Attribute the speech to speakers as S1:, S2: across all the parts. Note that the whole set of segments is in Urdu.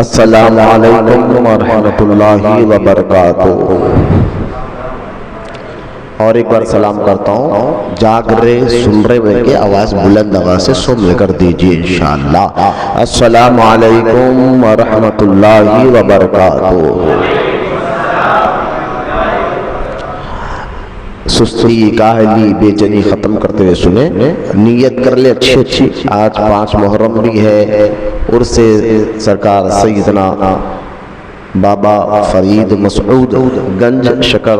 S1: السلام علیکم ورحمۃ اللہ وبرکاتہ۔ اور ایک بار سلام کرتا ہوں، جاگ رہے سن رہے بول کے آواز بلند آواز سے سن لے کر دیجیے انشاءاللہ۔ السلام علیکم ورحمۃ اللہ وبرکاتہ۔ سستی کاہلی بے چینی ختم کرتے ہوئے سنیں، نیت کر لے اچھی اچھی۔ آج 5 محرم بھی ہے، عرس سرکار سیدنا بابا فرید مسعود گنج شکر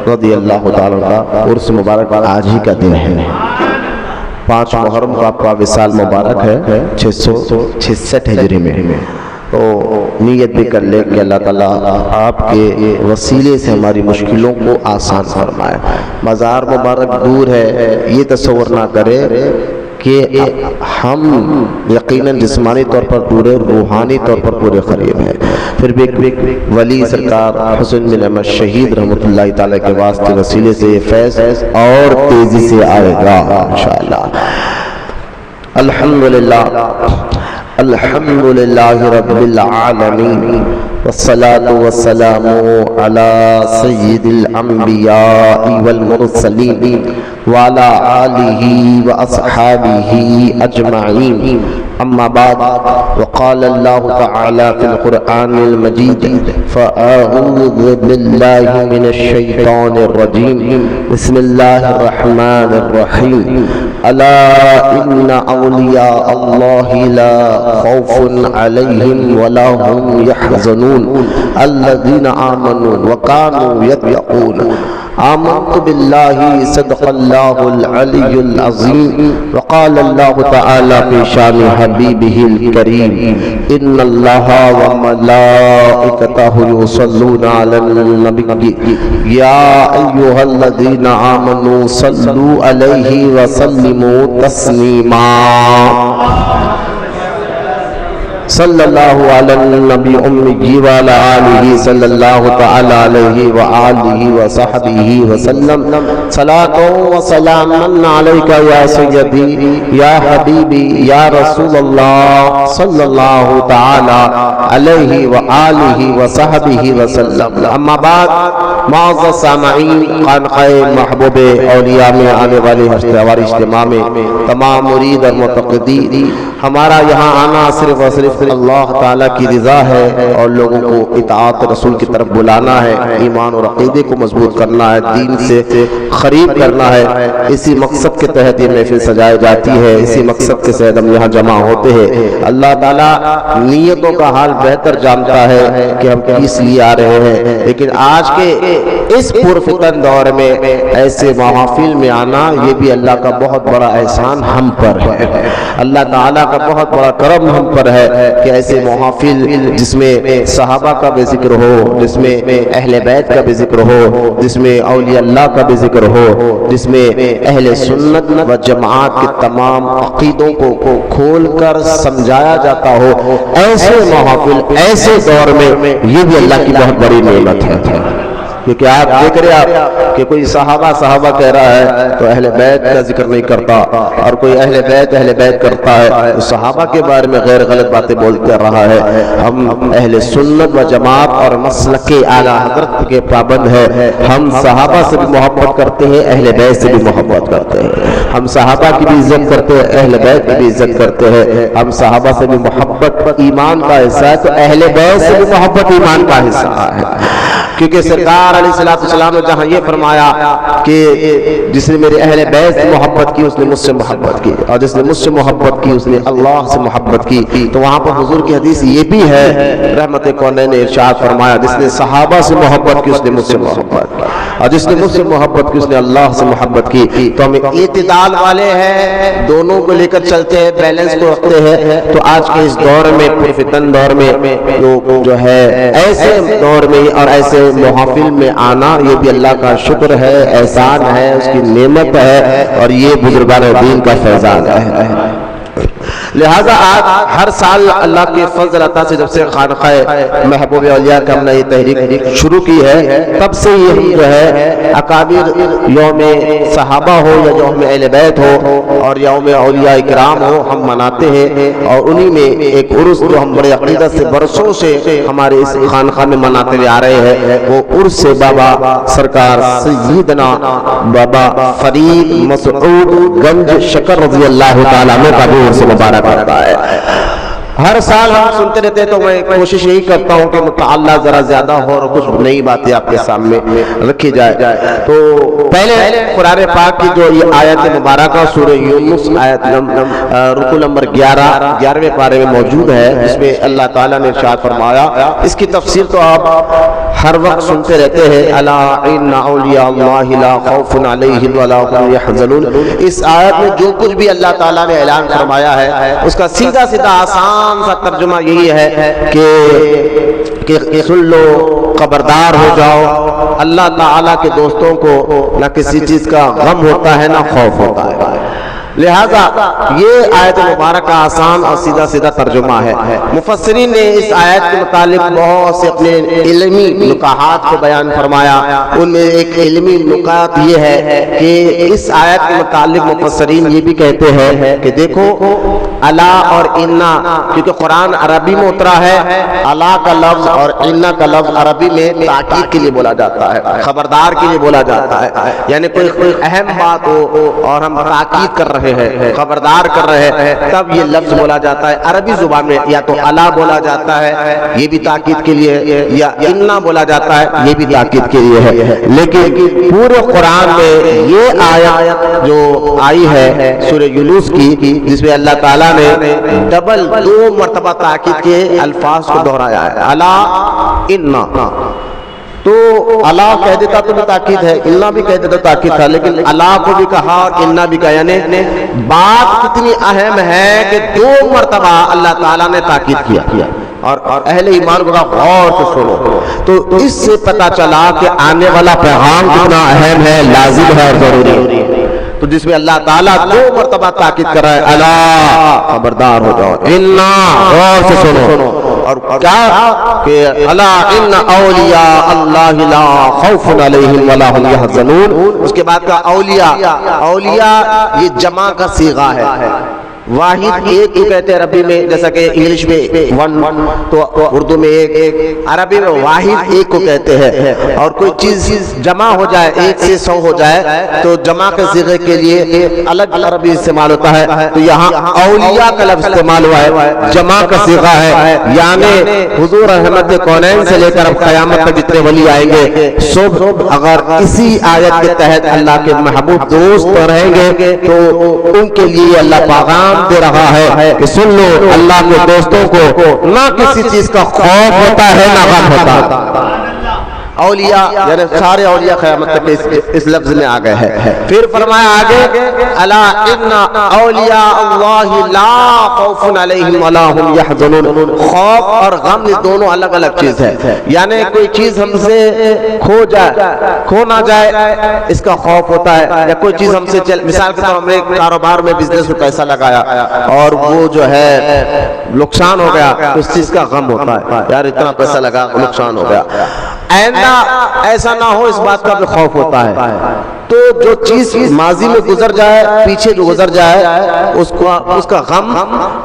S1: رضی اللہ تعالیٰ کا عرس مبارک آج ہی کا دن ہے۔ 5 محرم کا آپ کا وصال مبارک ہے 666 ہجری میں۔ تو نیت بھی کر لے کہ اللہ تعالیٰ آپ کے وسیلے سے ہماری مشکلوں کو آسان فرمائے۔ مزار مبارک دور ہے، یہ تصور نہ کرے کہ ہم یقیناً جسمانی طور پر پورے، روحانی طور پر پورے قریب ہیں۔ پھر بھی ایک ولی سرکار حسین بن احمد شہید رحمۃ اللہ تعالیٰ کے واسطے وسیلے سے یہ فیض اور تیزی سے آئے گا انشاءاللہ۔ الحمدللہ الحمدللہ رب العالمین، والصلاة والسلام على سید الانبیاء والمرسلین وعلى آلہ واصحابہ اجمعین، اما بعد، وقال اللہ تعالی فی القرآن المجید فاعوذ باللہ من الشیطان الرجیم، بسم اللہ الرحمن الرحیم، الا ان اولیاء اللہ لا خوف علیہم ولا هم يحزنون الذین آمنوا وكانوا يتقون۔ آمنت باللہ صدق اللہ العلی العظیم، وقال اللہ تعالی فی شان حبیبہ الکریم، ان اللہ وملائکتہ یصلون علی النبی یا ایہا الذین آمنوا صلوا علیہ وسلموا تسلیما۔ صلی اللہ علی النبی امی وعلی آلہ صلی اللہ تعالی علیہ وآلہ وصحبہ وسلم، صلاۃ و سلام علیک یا سیدی یا حبیبی یا رسول اللہ صلی اللہ تعالی علیہ وآلہ وصحبہ وسلم۔ اما بعد، معزز سامعین، خانقاہ محبوب اولیاء میں آنے والے ہمارے اجتماع میں تمام مرید اور متقدین، ہمارا یہاں آنا صرف اور صرف اللہ تعالیٰ کی رضا ہے اور لوگوں کو اطاعت رسول کی طرف بلانا ہے، ایمان اور عقیدے کو مضبوط کرنا ہے، دین سے قریب کرنا ہے۔ اسی مقصد کے تحت یہ محفل سجائی جاتی ہے، اسی مقصد کے تحت ہم یہاں جمع ہوتے ہیں۔ اللہ تعالیٰ نیتوں کا حال بہتر جانتا ہے کہ ہم کس لیے آ رہے ہیں، لیکن آج کے اس پرفتن دور میں ایسے محافل میں آنا یہ بھی اللہ کا بہت بڑا احسان ہم پر ہے، اللہ تعالیٰ کا بہت بڑا کرم ہم پر ہے کہ ایسے محافل جس میں صحابہ کا بھی ذکر ہو، جس میں اہل بیت کا بھی ذکر ہو، جس میں اولیاء اللہ کا بھی ذکر ہو، جس میں اہل سنت و جماعت کے تمام عقیدوں کو کھول کر سمجھایا جاتا ہو، ایسے محافل ایسے دور میں یہ بھی اللہ کی بہت بڑی نعمت ہے۔ کیونکہ آپ دیکھ رہے آپ کہ کوئی صحابہ کہہ رہا ہے تو اہل بیت کا ذکر نہیں کرتا، اور کوئی اہل بیت کرتا ہے تو صحابہ کے بارے میں غیر غلط باتیں بولتے رہا ہے۔ ہم اہل سنت و جماعت اور مسلک اعلیٰ حضرت کے پابند ہیں، ہم صحابہ سے بھی محبت کرتے ہیں، اہل بیت سے بھی محبت کرتے ہیں، ہم صحابہ کی بھی عزت کرتے ہیں، اہل بیت کی بھی عزت کرتے ہیں، ہم صحابہ سے بھی محبت ایمان کا حصہ ہے تو اہل بیت سے بھی محبت ایمان کا حصہ ہے۔ کیونکہ سرکار علیہ السلام نے جہاں یہ فرمایا کہ جس نے میرے اہل بیت سے محبت کی اس نے مجھ سے محبت کی، اور جس نے مجھ سے محبت کی اس نے اللہ سے محبت کی، تو وہاں پر حضور کی حدیث یہ بھی ہے، رحمت کونین نے ارشاد فرمایا جس نے صحابہ سے محبت کی اس نے مجھ سے محبت کی، اور جس نے مجھ سے محبت کی اس نے اللہ سے محبت کی۔ تو ہم اعتدال والے ہیں، دونوں کو لے کر چلتے ہیں، بیلنس کو رکھتے ہیں۔ تو آج کے اس دور میں، پرفتن دور میں جو ہے، ایسے دور میں اور ایسے محافل میں آنا یہ بھی اللہ کا شکر ہے، احسان ہے، اس کی نعمت ہے، اور یہ بزرگان دین کا فیضان ہے۔ لہذا آج ہر سال اللہ کے فضل عطا سے جب سے خانقاہ محبوب اولیاء کا ہم نے یہ تحریک شروع کی ہے، تب سے یہ ہم جو ہے اکابر یوم صحابہ ہو یا یوم اہل بیت ہو اور یوم اولیاء اکرام ہو ہم مناتے ہیں، اور انہی میں ایک عرس جو ہم بڑے عقیدت سے برسوں سے ہمارے اس خانقاہ میں مناتے ہوئے آ رہے ہیں، وہ عرس سے بابا سرکار سیدنا بابا فرید مسعود گنج شکر رضی اللہ تعالیٰ عنہ کا بھی عرس مبارک ہوتا ہے۔ ہر سال ہم سنتے رہتے ہیں، تو میں کوشش یہی کرتا ہوں کہ مطالعہ ذرا زیادہ ہو اور کچھ نئی باتیں آپ کے سامنے رکھی جائے۔ تو پہلے قرآن پاک کی جو یہ آیت مبارکہ سورہ یونس آیت رکوع نمبر 11ویں پارے میں موجود ہے، جس میں اللہ تعالیٰ نے ارشاد فرمایا، اس کی تفسیر تو آپ ہر وقت سنتے رہتے ہیں، الا ان اولیاء اللہ لا خوف علیہم ولا هم يحزنون۔ اس آیت میں جو کچھ بھی اللہ تعالیٰ نے اعلان فرمایا ہے، اس کا سیدھا سیدھا آسان سا ترجمہ یہی ہے کہ سن لو، خبردار ہو جاؤ، اللہ تعالیٰ کے دوستوں کو نہ کسی چیز کا غم ہوتا ہے نہ خوف ہوتا ہے۔ لہذا یہ آیت مبارکہ آسان اور سیدھا سیدھا ترجمہ ہے۔ مفسرین نے اس آیت کے متعلق بہت سے اپنے علمی نکات کو بیان فرمایا۔ ان میں ایک علمی نکات یہ ہے کہ اس آیت کے متعلق مفسرین یہ بھی کہتے ہیں کہ دیکھو، الا اور انا، کیونکہ قرآن عربی میں اترا ہے، الا کا لفظ اور انا کا لفظ عربی میں تاکید کے لیے بولا جاتا ہے، خبردار کے لیے بولا جاتا ہے، یعنی کوئی اہم بات ہو اور ہم تاکید کر رہے ہیں، خبردار کر رہے ہیں، تب یہ لفظ بولا جاتا ہے۔ عربی زبان میں یا تو الا بولا جاتا ہے، یہ بھی تاکید کے لیے، یا انا بولا جاتا ہے، یہ بھی تاکید کے لیے ہے۔ لیکن پورے قرآن میں یہ آیت جو آئی ہے سورہ یونس کی، جس میں اللہ تعالیٰ نے ڈبل 2 مرتبہ تاکید کے الفاظ کو دہرایا ہے، الا انا، تو الا کہہ دیتا تو بھی تاکید ہے، انا بھی کہہ دیتا تاکید تھا، لیکن الا کو بھی کہا اور انا بھی کہا، یعنی بات کتنی اہم ہے کہ 2 مرتبہ اللہ تعالیٰ نے تاکید کیا، اور اہل ایمان کو غور سے سنو۔ تو اس سے پتہ چلا کہ آنے والا پیغام کتنا اہم ہے، لازم ہے اور ضروری ہے۔ تو جس میں اللہ تعالیٰ 2 مرتبہ تاکید کر رہا ہے، الا خبردار ہو جاؤ، انا غور سے سنو، اور کیا کہ الا ان اولیاء اللہ لا خوف علیہم ولا هم يحزنون۔ اس کے بعد کا اولیاء، اولیاء یہ جمع کا صیغہ ہے، واحد ایک کو کہتے ہیں عربی میں، جیسا کہ انگلش میں 1 تو اردو میں ایک، عربی میں واحد ایک کو کہتے ہیں، اور کوئی چیز جمع ہو جائے 1 سے 100 ہو جائے تو جمع کے صیغے کے لیے الگ عربی استعمال ہوتا ہے۔ تو یہاں اولیاء کا لفظ استعمال ہوا ہے، جمع کا صیغہ ہے، یعنی حضور رحمت کونین سے لے کر اب قیامت تک جتنے ولی آئیں گے، سب اگر اسی آیت کے تحت اللہ کے محبوب دوست رہیں گے تو ان کے لیے اللہ پیغام دے رہا ہے کہ سن لو، اللہ کے دوستوں کو نہ کسی چیز کا خوف ہوتا ہے نہ غم ہوتا۔ اولیاء یعنی سارے اولیاء قیامت تک اس لفظ میں آ گئے ہیں۔ پھر فرمایا آگے، الا ان اولیاء اللہ لا خوف علیہم ولا هم يحزنون۔ خوف اور غم یہ دونوں الگ الگ چیز ہے، یعنی کوئی چیز ہم سے کھو نہ جائے اس کا خوف ہوتا ہے، یا کوئی چیز ہم سے مثال کے طور ہم نے ایک کاروبار میں بزنس میں پیسہ لگایا اور وہ جو ہے نقصان ہو گیا تو اس چیز کا غم ہوتا ہے، یار اتنا پیسہ لگا نقصان ہو گیا۔ ایسا نہ ہو اس بات کا بھی خوف ہوتا ہے۔ تو جو چیز ماضی میں گزر جائے، پیچھے جو گزر جائے، اس کا غم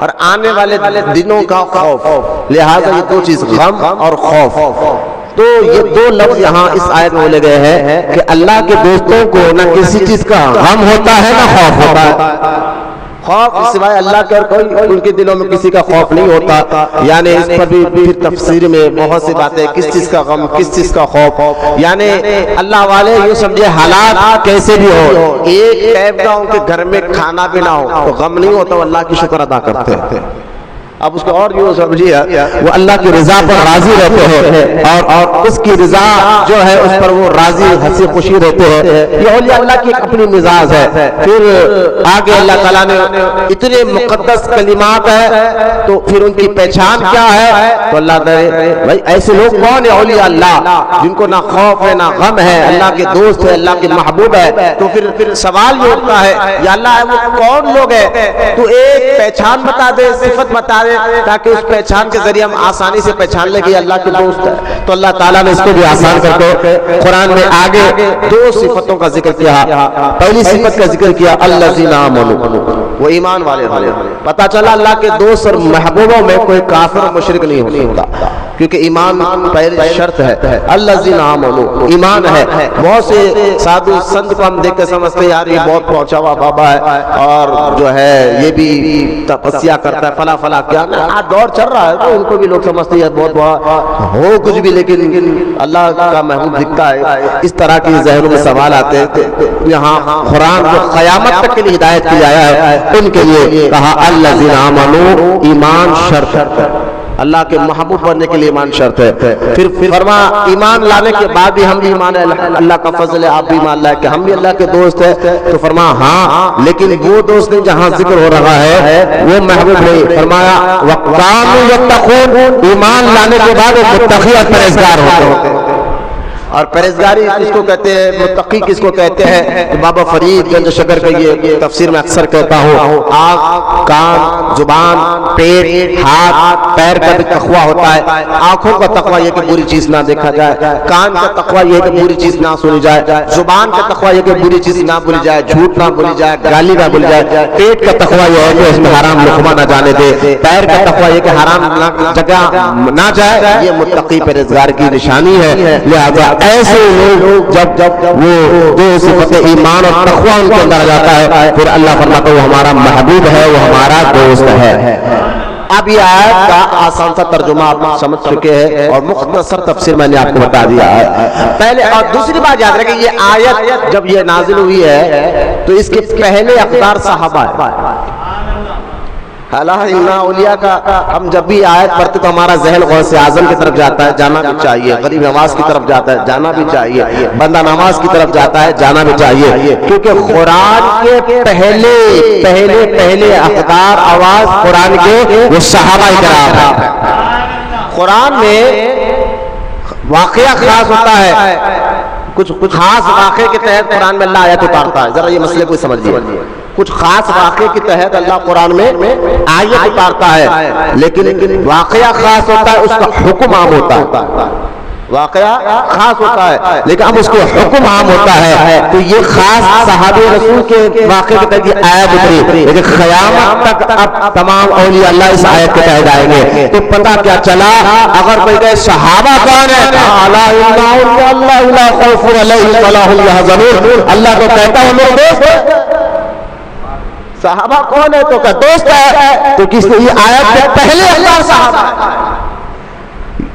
S1: اور آنے والے دنوں کا خوف، لہذا یہ 2 چیز، غم اور خوف۔ تو یہ 2 لفظ یہاں اس آیت میں بولے گئے ہیں کہ اللہ کے دوستوں کو نہ کسی چیز کا غم ہوتا ہے نہ خوف ہوتا ہے۔ خوف سوائے اللہ کے اور کوئی ان کے دلوں میں کسی کا خوف نہیں ہوتا، یعنی اس پر بھی پھر تفسیر میں بہت سی باتیں، کس چیز کا غم کس چیز کا خوف، یعنی اللہ والے یہ سمجھے حالات کیسے بھی ہو، ایک ٹائم کا ان کے گھر میں کھانا بھی نہ ہو تو غم نہیں ہوتا، وہ اللہ کی شکر ادا کرتے ہیں۔ اب اس کو اور یوں سمجھیے وہ اللہ کی رضا پر راضی رہتے ہیں اور اس کی رضا جو ہے اس پر وہ راضی ہنسی خوشی رہتے ہیں. یہ اولیاء اللہ کی ایک اپنی مزاج ہے. پھر آگے اللہ تعالیٰ نے اتنے مقدس کلمات ہے تو پھر ان کی پہچان کیا ہے؟ تو اللہ تعالیٰ بھائی ایسے لوگ کون ہیں اولیاء اللہ جن کو نہ خوف ہے نہ غم ہے, اللہ کے دوست ہے, اللہ کے محبوب ہے. تو پھر سوال یہ اٹھتا ہے یا اللہ وہ کون لوگ ہیں؟ تو ایک پہچان بتا دے, صفت بتا دے تاکہ اس پہچان کے ذریعے ہم آسانی سے پہچان لیں کہ اللہ کے دوست ہے. تو اللہ تعالیٰ نے اس کو بھی آسان کر کے قرآن میں آگے دو صفتوں کا ذکر کیا. پہلی صفت کا ذکر کیا الذین آمنوا, وہ ایمان والے ہوتے. پتہ چلا اللہ کے دوست اور محبوبوں میں کوئی کافر مشرک نہیں ہوتا کیونکہ ایمان پہلی شرط ہے. الذین آمنوا ایمان ہے. بہت سے سادھو سنت کو ہم دیکھ کے سمجھتے ہیں یار یہ بہت پہنچا ہوا بابا ہے اور جو ہے یہ بھی تپسیا کرتا ہے فلا فلا, کیا آج دور چل رہا ہے تو ان کو بھی لوگ سمجھتے ہیں بہت بڑا ہو کچھ بھی, لیکن اللہ کا محبوب دکھتا ہے. اس طرح کی ذہنوں میں سوال آتے ہیں. یہاں قرآن جو قیامت تک کے لیے ہدایت کی آیا ہے ان کے لیے کہا الذین آمنوا, ایمان شرط ہے. اللہ کے محبوب بننے کے لیے ایمان شرط ہے. پھر فرما ایمان لانے کے بعد بھی ہم بھی ایمان ہے, اللہ کا فضل ہے آپ بھی ایمان لائے کہ ہم بھی اللہ کے دوست ہیں. تو فرما ہاں لیکن وہ دوست نہیں جہاں ذکر ہو رہا ہے وہ محبوب نہیں. فرمایا وَقَامُوا يَتَّقُونَ, ایمان لانے کے بعد وہ متقی اور پرہیزگار ہوتے ہیں. اور پرہیزگاری کس کو کہتے ہیں, متقی کس کو کہتے ہیں؟ بابا فرید گنج شکر کا یہ تفسیر میں اکثر کہتا ہوں, آنکھ, کان, زبان, پیٹ, ہاتھ, پیر کا بھی تقویٰ ہوتا ہے. آنکھوں کا تقویٰ یہ کہ بری چیز نہ دیکھا جائے, کان کا تقویٰ یہ کہ بری چیز نہ سنی جائے, زبان کا تقویٰ یہ کہ بری چیز نہ بولی جائے, جھوٹ نہ بولی جائے, گالی نہ بولی جائے. پیٹ کا تقویٰ یہ ہے کہ اس میں حرام لقمہ نہ جانے دے. پیر کا تقویٰ یہ کہ حرام جگہ نہ جائے. یہ متقی پرہیزگار کی نشانی ہے. لہذا ایسے لوگ جب وہ دو صفت ایمان اور تقویٰ ان کے اندر آ جاتا ہے پھر اللہ فرماتا ہے وہ ہمارا محبوب ہے, وہ ہمارا دوست ہے. اب یہ آیت کا آسان سا ترجمہ آپ سمجھ چکے ہیں اور مختصر تفسیر میں نے آپ کو بتا دیا ہے. پہلے اور دوسری بات یاد رکھیں, یہ آیت جب یہ نازل ہوئی ہے تو اس کے پہلے اقدار صحابہ ہے. حالانکہ اولیاء کا ہم جب بھی آیت پڑھتے تو ہمارا ذہن غوث اعظم کی طرف جاتا ہے, جانا بھی چاہیے. غریب نواز کی طرف جاتا ہے, جانا بھی چاہیے. بندہ نواز کی طرف جاتا ہے, جانا بھی چاہیے. کیونکہ قرآن کے پہلے اقدار آواز قرآن کے وہ صحابہ کرام ہیں. قرآن میں واقعہ خاص ہوتا ہے, کچھ خاص واقعے کے تحت قرآن میں اللہ آیت اتارتا ہے. ذرا یہ مسئلے کو سمجھیے. کچھ خاص واقعے کے تحت اللہ قرآن میں آیت اتارتا ہے, لیکن واقعہ خاص ہوتا ہے, اس کا حکم عام ہوتا ہے. واقعہ خاص ہوتا ہے لیکن اب اس کو حکم عام ہوتا ہے. تو یہ خاص صحابہ رسول کے واقعے کے تحت یہ آیت اتری, لیکن قیامت تک اب تمام اولیاء اللہ اس آیت کے تحت آئیں گے. تو پتہ کیا چلا, اگر کوئی کہے صحابہ کون ہے, اللہ کو کہتا ہوں میرے دوست. صحابہ کون ہے تو کہ دوست ہے. تو کس نے یہ آیت کے پہلے اللہ صحابہ ہے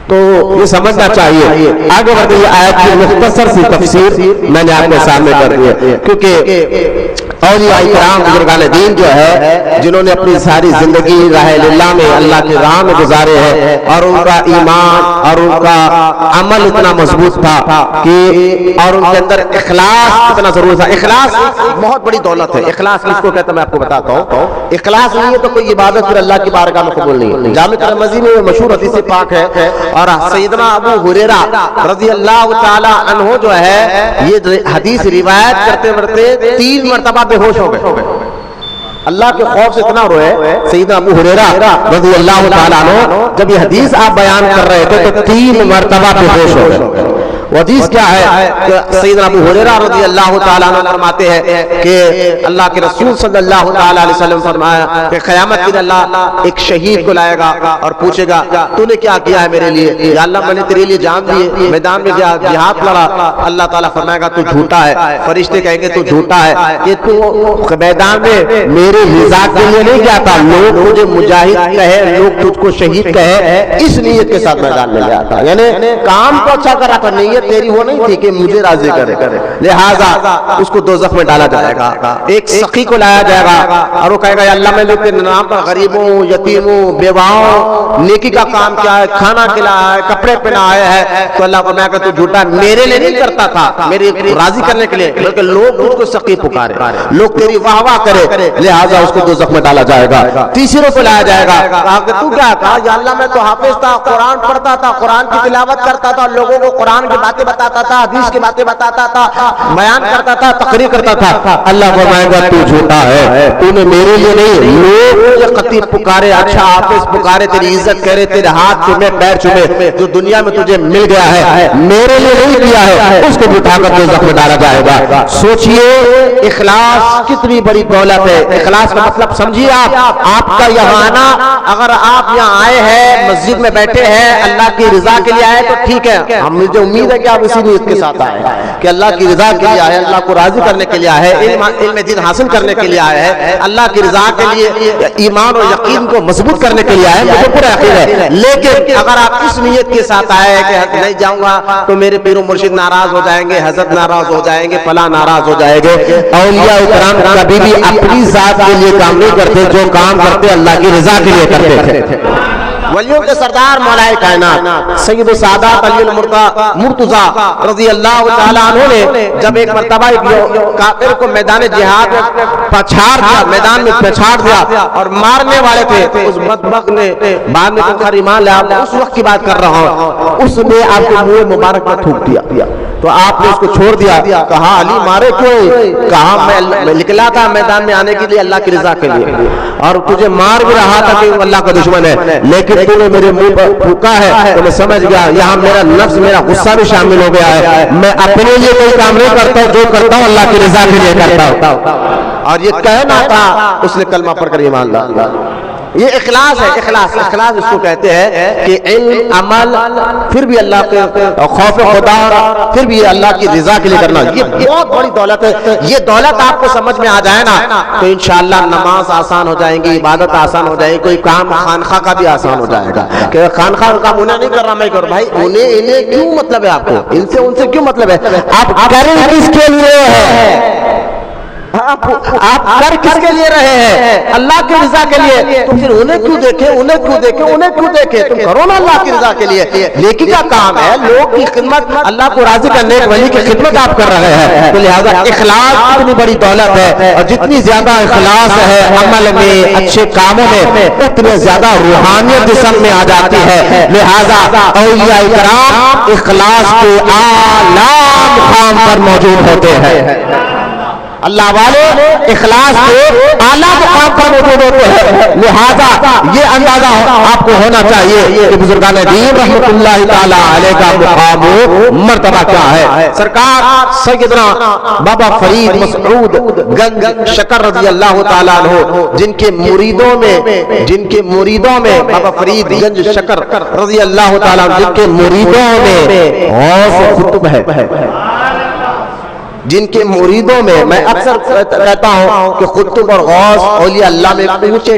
S1: تو یہ سمجھنا چاہیے. آگے بڑھتے یہ آیت کی مختصر سی تفسیر میں نے آپ کے سامنے کر دی ہے, کیونکہ اولیاء کرام بزرگان دین جو ہے جنہوں نے اپنی ساری زندگی راہ اللہ میں اللہ کی راہ میں گزارے ہیں اور ان کا ایمان اور ان کا عمل اتنا مضبوط تھا کہ اور ان کے اندر اخلاص اتنا ضرور تھا. اخلاص بہت بڑی دولت ہے. اخلاص کس کو کہتا ہے میں آپ کو بتاتا ہوں. اخلاص نہیں ہے تو کوئی عبادت پھر اللہ کی بارگاہ میں قبول نہیں ہے. جامع ترمذی میں مشہور حدیث پاک ہے اور سیدنا ابو ہریرہ رضی اللہ تعالی عنہ جو ہے یہ حدیث روایت کرتے کرتے 3 مرتبہ بے ہوش ہو گئے. اللہ کے خوف سے اتنا روئے سیدنا ابو ہریرہ رضی اللہ تعالی عنہ, جب یہ حدیث آپ بیان کر رہے تھے تو 3 مرتبہ بے ہوش ہو گئے. وہ حدیث کیا ہے کہ سیدنا ابو ہریرہ رضی اللہ تعالیٰ عنہ فرماتے ہیں کہ اللہ کے رسول صلی اللہ تعالیٰ علیہ وسلم فرمایا کہ قیامت کے دن اللہ ایک شہید کو لائے گا اور پوچھے گا تو نے کیا کیا ہے میرے لیے, یا اللہ میں نے تیرے لیے جان دی, میدان میں جہاد لڑا. اللہ تعالیٰ فرمائے گا تو جھوٹا ہے. فرشتے کہیں گے تو جھوٹا ہے, کہ تو میدان میں میرے رضا کے لیے نہیں گیا تھا, لوگ مجھے مجاہد کہے, لوگ تجھ کو شہید کہے, اس نیت کے ساتھ میدان میں گیا تھا. یعنی کام تو اچھا کرا تھا, نہیں نیت تیری وہ نہیں تھی کہ مجھے راضی کرے، لہٰذا اس کو دوزخ میں ڈالا جائے گا۔ ایک سخی کو لایا جائے گا اور وہ کہے گا یا اللہ میں تیرے نام پر غریبوں، یتیموں، بیواؤں نیکی کا کام کیا ہے، کھانا کھلایا ہے، کپڑے پہنایا ہے، تو اللہ فرمائے گا تو جھوٹا میرے لیے نہیں کرتا تھا، میرے راضی کرنے کے لیے، بلکہ لوگ تجھ کو سخی پکارے، لوگ تیری واہ واہ کرے، لہٰذا اس کو دوزخ میں ڈالا جائے گا۔ تیسروں کو لایا جائے گا، کہا کہ تو کیا؟ کہا یا اللہ میں تو حافظ تھا، قرآن پڑھتا تھا، قرآن کی تلاوت کرتا تھا، لوگوں کو قرآن کی باتیں بتاتا تھا، حدیث کی باتیں بتاتا تھا، بیان کرتا تھا، تقریر کرتا تھا۔ اللہ فرمائے گا تو جھوٹا ہے، تو نے میرے لیے نہیں، لوگ تجھے خطیب پکارے، اچھا حافظ پکارے، تیری عزت کرے، تیرے ہاتھ چومے، پیر چومے، جو دنیا میں تجھے مل گیا ہے میرے لیے نہیں کیا ہے، اس کو بٹھا کر دوزخ میں ڈالا جائے گا۔ سوچئے اخلاص کتنی بڑی دولت ہے۔ اخلاص کا مطلب سمجھیے آپ کا یہاں آنا، اگر آپ یہاں آئے ہیں، مسجد میں بیٹھے ہیں، اللہ کی رضا کے لیے آئے تو ٹھیک ہے، ہم مجھے امید ہے کہ آپ اسی نیت کے ساتھ آئے کہ اللہ کی رضا کے لیے آئے، اللہ کو راضی کرنے کے لیے آئے، علم دین حاصل کرنے کے لیے آئے ہیں، اللہ کی رضا کے لیے ایمان اور یقین کو مضبوط کرنے کے لیے آئے، مجھے پورا یقین ہے۔ لیکن اگر آپ اس نیت کے ساتھ آئے کہ نہیں جاؤں گا تو میرے پیر و مرشد ناراض ہو جائیں گے، حضرت ناراض ہو جائیں گے، فلاں ناراض ہو جائیں گے، اولیاء کرام کبھی بھی اپنی ذات کے لیے کام نہیں کرتے، جو کام کرتے اللہ کی رضا کے لیے کرتے تھے۔ ولیوں کے سردار مولا کائنات سید السادات علی المرتضیٰ رضی اللہ تعالیٰ عنہ نے جب ایک مرتبہ کافر کو میدان جہاد میں پچھاڑ دیا، میدان میں پچھاڑ دیا اور مارنے والے تھے، اس بدبخت نے بعد میں تو ایمان لے آیا، اس وقت کی بات کر رہا ہوں، اس نے آپ کے منہ مبارک میں تھوک دیا تو آپ نے اس کو چھوڑ دیا، کہا علی مارے کیوں؟ کہا میں نکلا تھا میدان میں آنے کے لیے اللہ کی رضا کے لیے، اور تجھے مار بھی رہا تھا کہ وہ اللہ کا دشمن ہے، لیکن تو نے میرے منہ پر پھونکا ہے تو میں سمجھ گیا یہاں میرا نفس، میرا غصہ بھی شامل ہو گیا ہے، میں اپنے لیے کوئی کام نہیں کرتا ہوں، جو کرتا ہوں اللہ کی رضا کے لیے کرتا ہوں۔ اور یہ کہنا تھا، اس نے کلمہ پڑھ کر ایمان لایا۔ یہ اخلاص ہے، اخلاص اس کو کہتے ہیں کہ علم، عمل، پھر بھی اللہ کے خوف خدا، پھر بھی اللہ کی رضا کے لیے کرنا، یہ بہت بڑی دولت ہے۔ یہ دولت آپ کو سمجھ میں آ جائے نا تو انشاءاللہ نماز آسان ہو جائیں گی، عبادت آسان ہو جائے گی، کوئی کام خانخواہ کا بھی آسان ہو جائے گا کہ خانخواہ کا کام انہیں نہیں کر رہا میں کروں، بھائی انہیں کیوں مطلب ہے، آپ کو ان سے کیوں مطلب ہے؟ آپ کریں کس کے لیے ہے؟ آپ کر کس کے لیے رہے ہیں؟ اللہ کی رضا کے لیے، تو پھر انہیں کیوں دیکھیں؟ تم کرو نا اللہ کی رضا کے لیے، نیکی کا کام ہے، لوگ کی خدمت، اللہ کو راضی کرنے ایک ولی کی خدمت آپ کر رہے ہیں، تو لہذا اخلاص اتنی بڑی دولت ہے، اور جتنی زیادہ اخلاص ہے عمل میں، اچھے کاموں میں، اتنے زیادہ روحانیت جسم میں آ جاتی ہے۔ لہذا اولیاء کرام اخلاص کے اعلیٰ مقام پر موجود ہوتے ہیں، اللہ والے اخلاص کے اعلیٰ مقام پر موجود ہوتے ہیں۔ لہذا یہ اندازہ آپ کو ہونا چاہیے کہ بزرگان دین رحمت اللہ تعالی علیہ کا مقام و مرتبہ کیا ہے۔ سرکار سیدنا بابا فرید مسعود گنج شکر رضی اللہ تعالیٰ عنہ، جن کے مریدوں میں بابا فرید گنج شکر رضی اللہ تعالیٰ عنہ، جن کے مریدوں میں غوث قطب ہے، جن کے مریدوں میں میں اکثر کہتا ہوں کہ قطب اور غوث اولیاء اللہ میں اونچے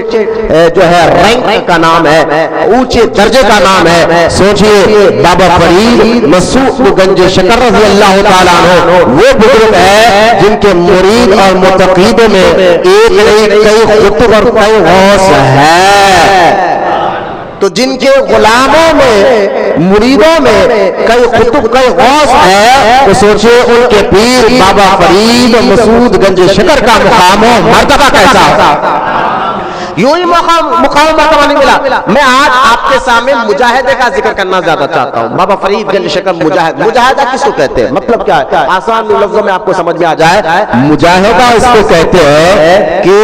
S1: جو ہے رینک کا نام ہے، اونچے درجے کا نام ہے۔ سوچئے بابا فرید مسعود گنج شکر رضی اللہ تعالیٰ عنہ وہ بزرگ ہے جن کے مرید اور متقیدوں میں ایک نہیں کئی قطب اور کئی غوث ہے، تو جن کے غلاموں میں مریدوں میں کئی قطب کئی غوث ہے، تو سوچئے ان کے پیر بابا فرید مسعود گنج شکر کا مقام و مرتبہ کیسا ہوتا؟ یوں ہی مقام مرتبہ نہیں ملا۔ میں آج آپ کے سامنے مجاہدے کا ذکر کرنا زیادہ چاہتا ہوں۔ بابا فرید گنج شکر مجاہدہ کس کو کہتے ہیں؟ مطلب کیا ہے؟ آسان لفظوں میں آپ کو سمجھ میں آ جائے، مجاہدہ اس کو کہتے ہیں کہ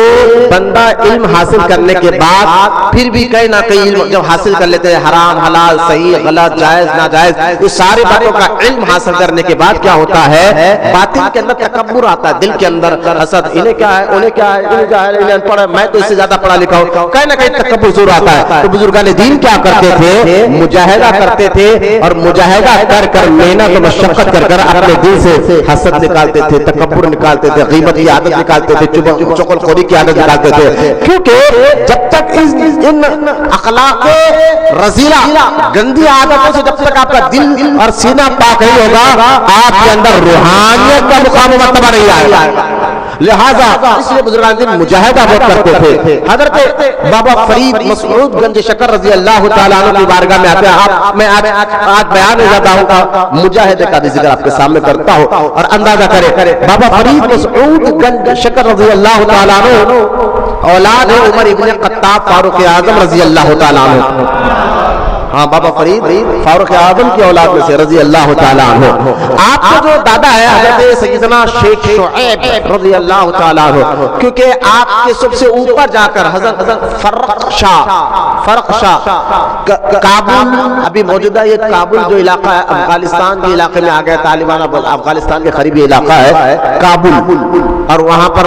S1: بندہ علم حاصل کرنے کے بعد پھر بھی کہیں نہ کہیں علم جب حاصل کر لیتے ہیں، حرام حلال صحیح غلط جائز ناجائز، یہ ساری باتوں کا علم حاصل کرنے کے بعد کیا ہوتا ہے؟ باطن کے اندر تکبر آتا ہے، دل کے اندر حسد، انہیں کیا ہے، انہیں کیا ہے، انہیں ان پڑھ ہے، میں تو اس سے زیادہ پڑھا لکھا ہو، کہیں نہ کہیں تکبر ضرور آتا ہے. تو بزرگان دین کیا کرتے تھے؟ مجاہدہ کرتے تھے، اور مجاہدہ کر کر محنت و مشقت کر کر اپنے دل سے حسد نکالتے تھے، تکبر نکالتے تھے، غیبت کی عادت نکالتے تھے، چغل خوری کی عادت نکالتے تھے. کیونکہ جب تک ان اخلاق رذیلہ گندی عادتوں سے جب تک آپ کا دل اور سینہ پاک نہیں ہوگا، آپ کے اندر روحانیت کا مقام و مرتبہ نہیں آئے گا. لہذا اس لیے بزرگان دین مجاہدہ بہت کرتے تھے. حضرت بابا فرید مسعود گنج شکر رضی اللہ تعالیٰ عنہ کی بارگاہ میں آتے ہیں. میں آج بیان زیادہ ہوں، مجاہدے کا بھی ذکر آپ کے سامنے کرتا ہوں اور اندازہ کرے. بابا فرید مسعود گنج شکر رضی اللہ تعالیٰ عنہ اولاد عمر ابن خطاب فاروق اعظم رضی اللہ تعالیٰ عنہ. ہاں، بابا فرید فاروق اعظم کی اولاد میں سے رضی اللہ تعالیٰ عنہ. آپ کا جو دادا ہے حضرت سیدنا شیخ شعیب رضی اللہ تعالیٰ عنہ، کیونکہ آپ کے سب سے اوپر جا کر حضرت فرق شاہ کابل، ابھی موجودہ یہ کابل جو علاقہ ہے افغانستان کے علاقے میں آ گیا، طالبان افغانستان کے قریبی علاقہ ہے کابل، اور وہاں پر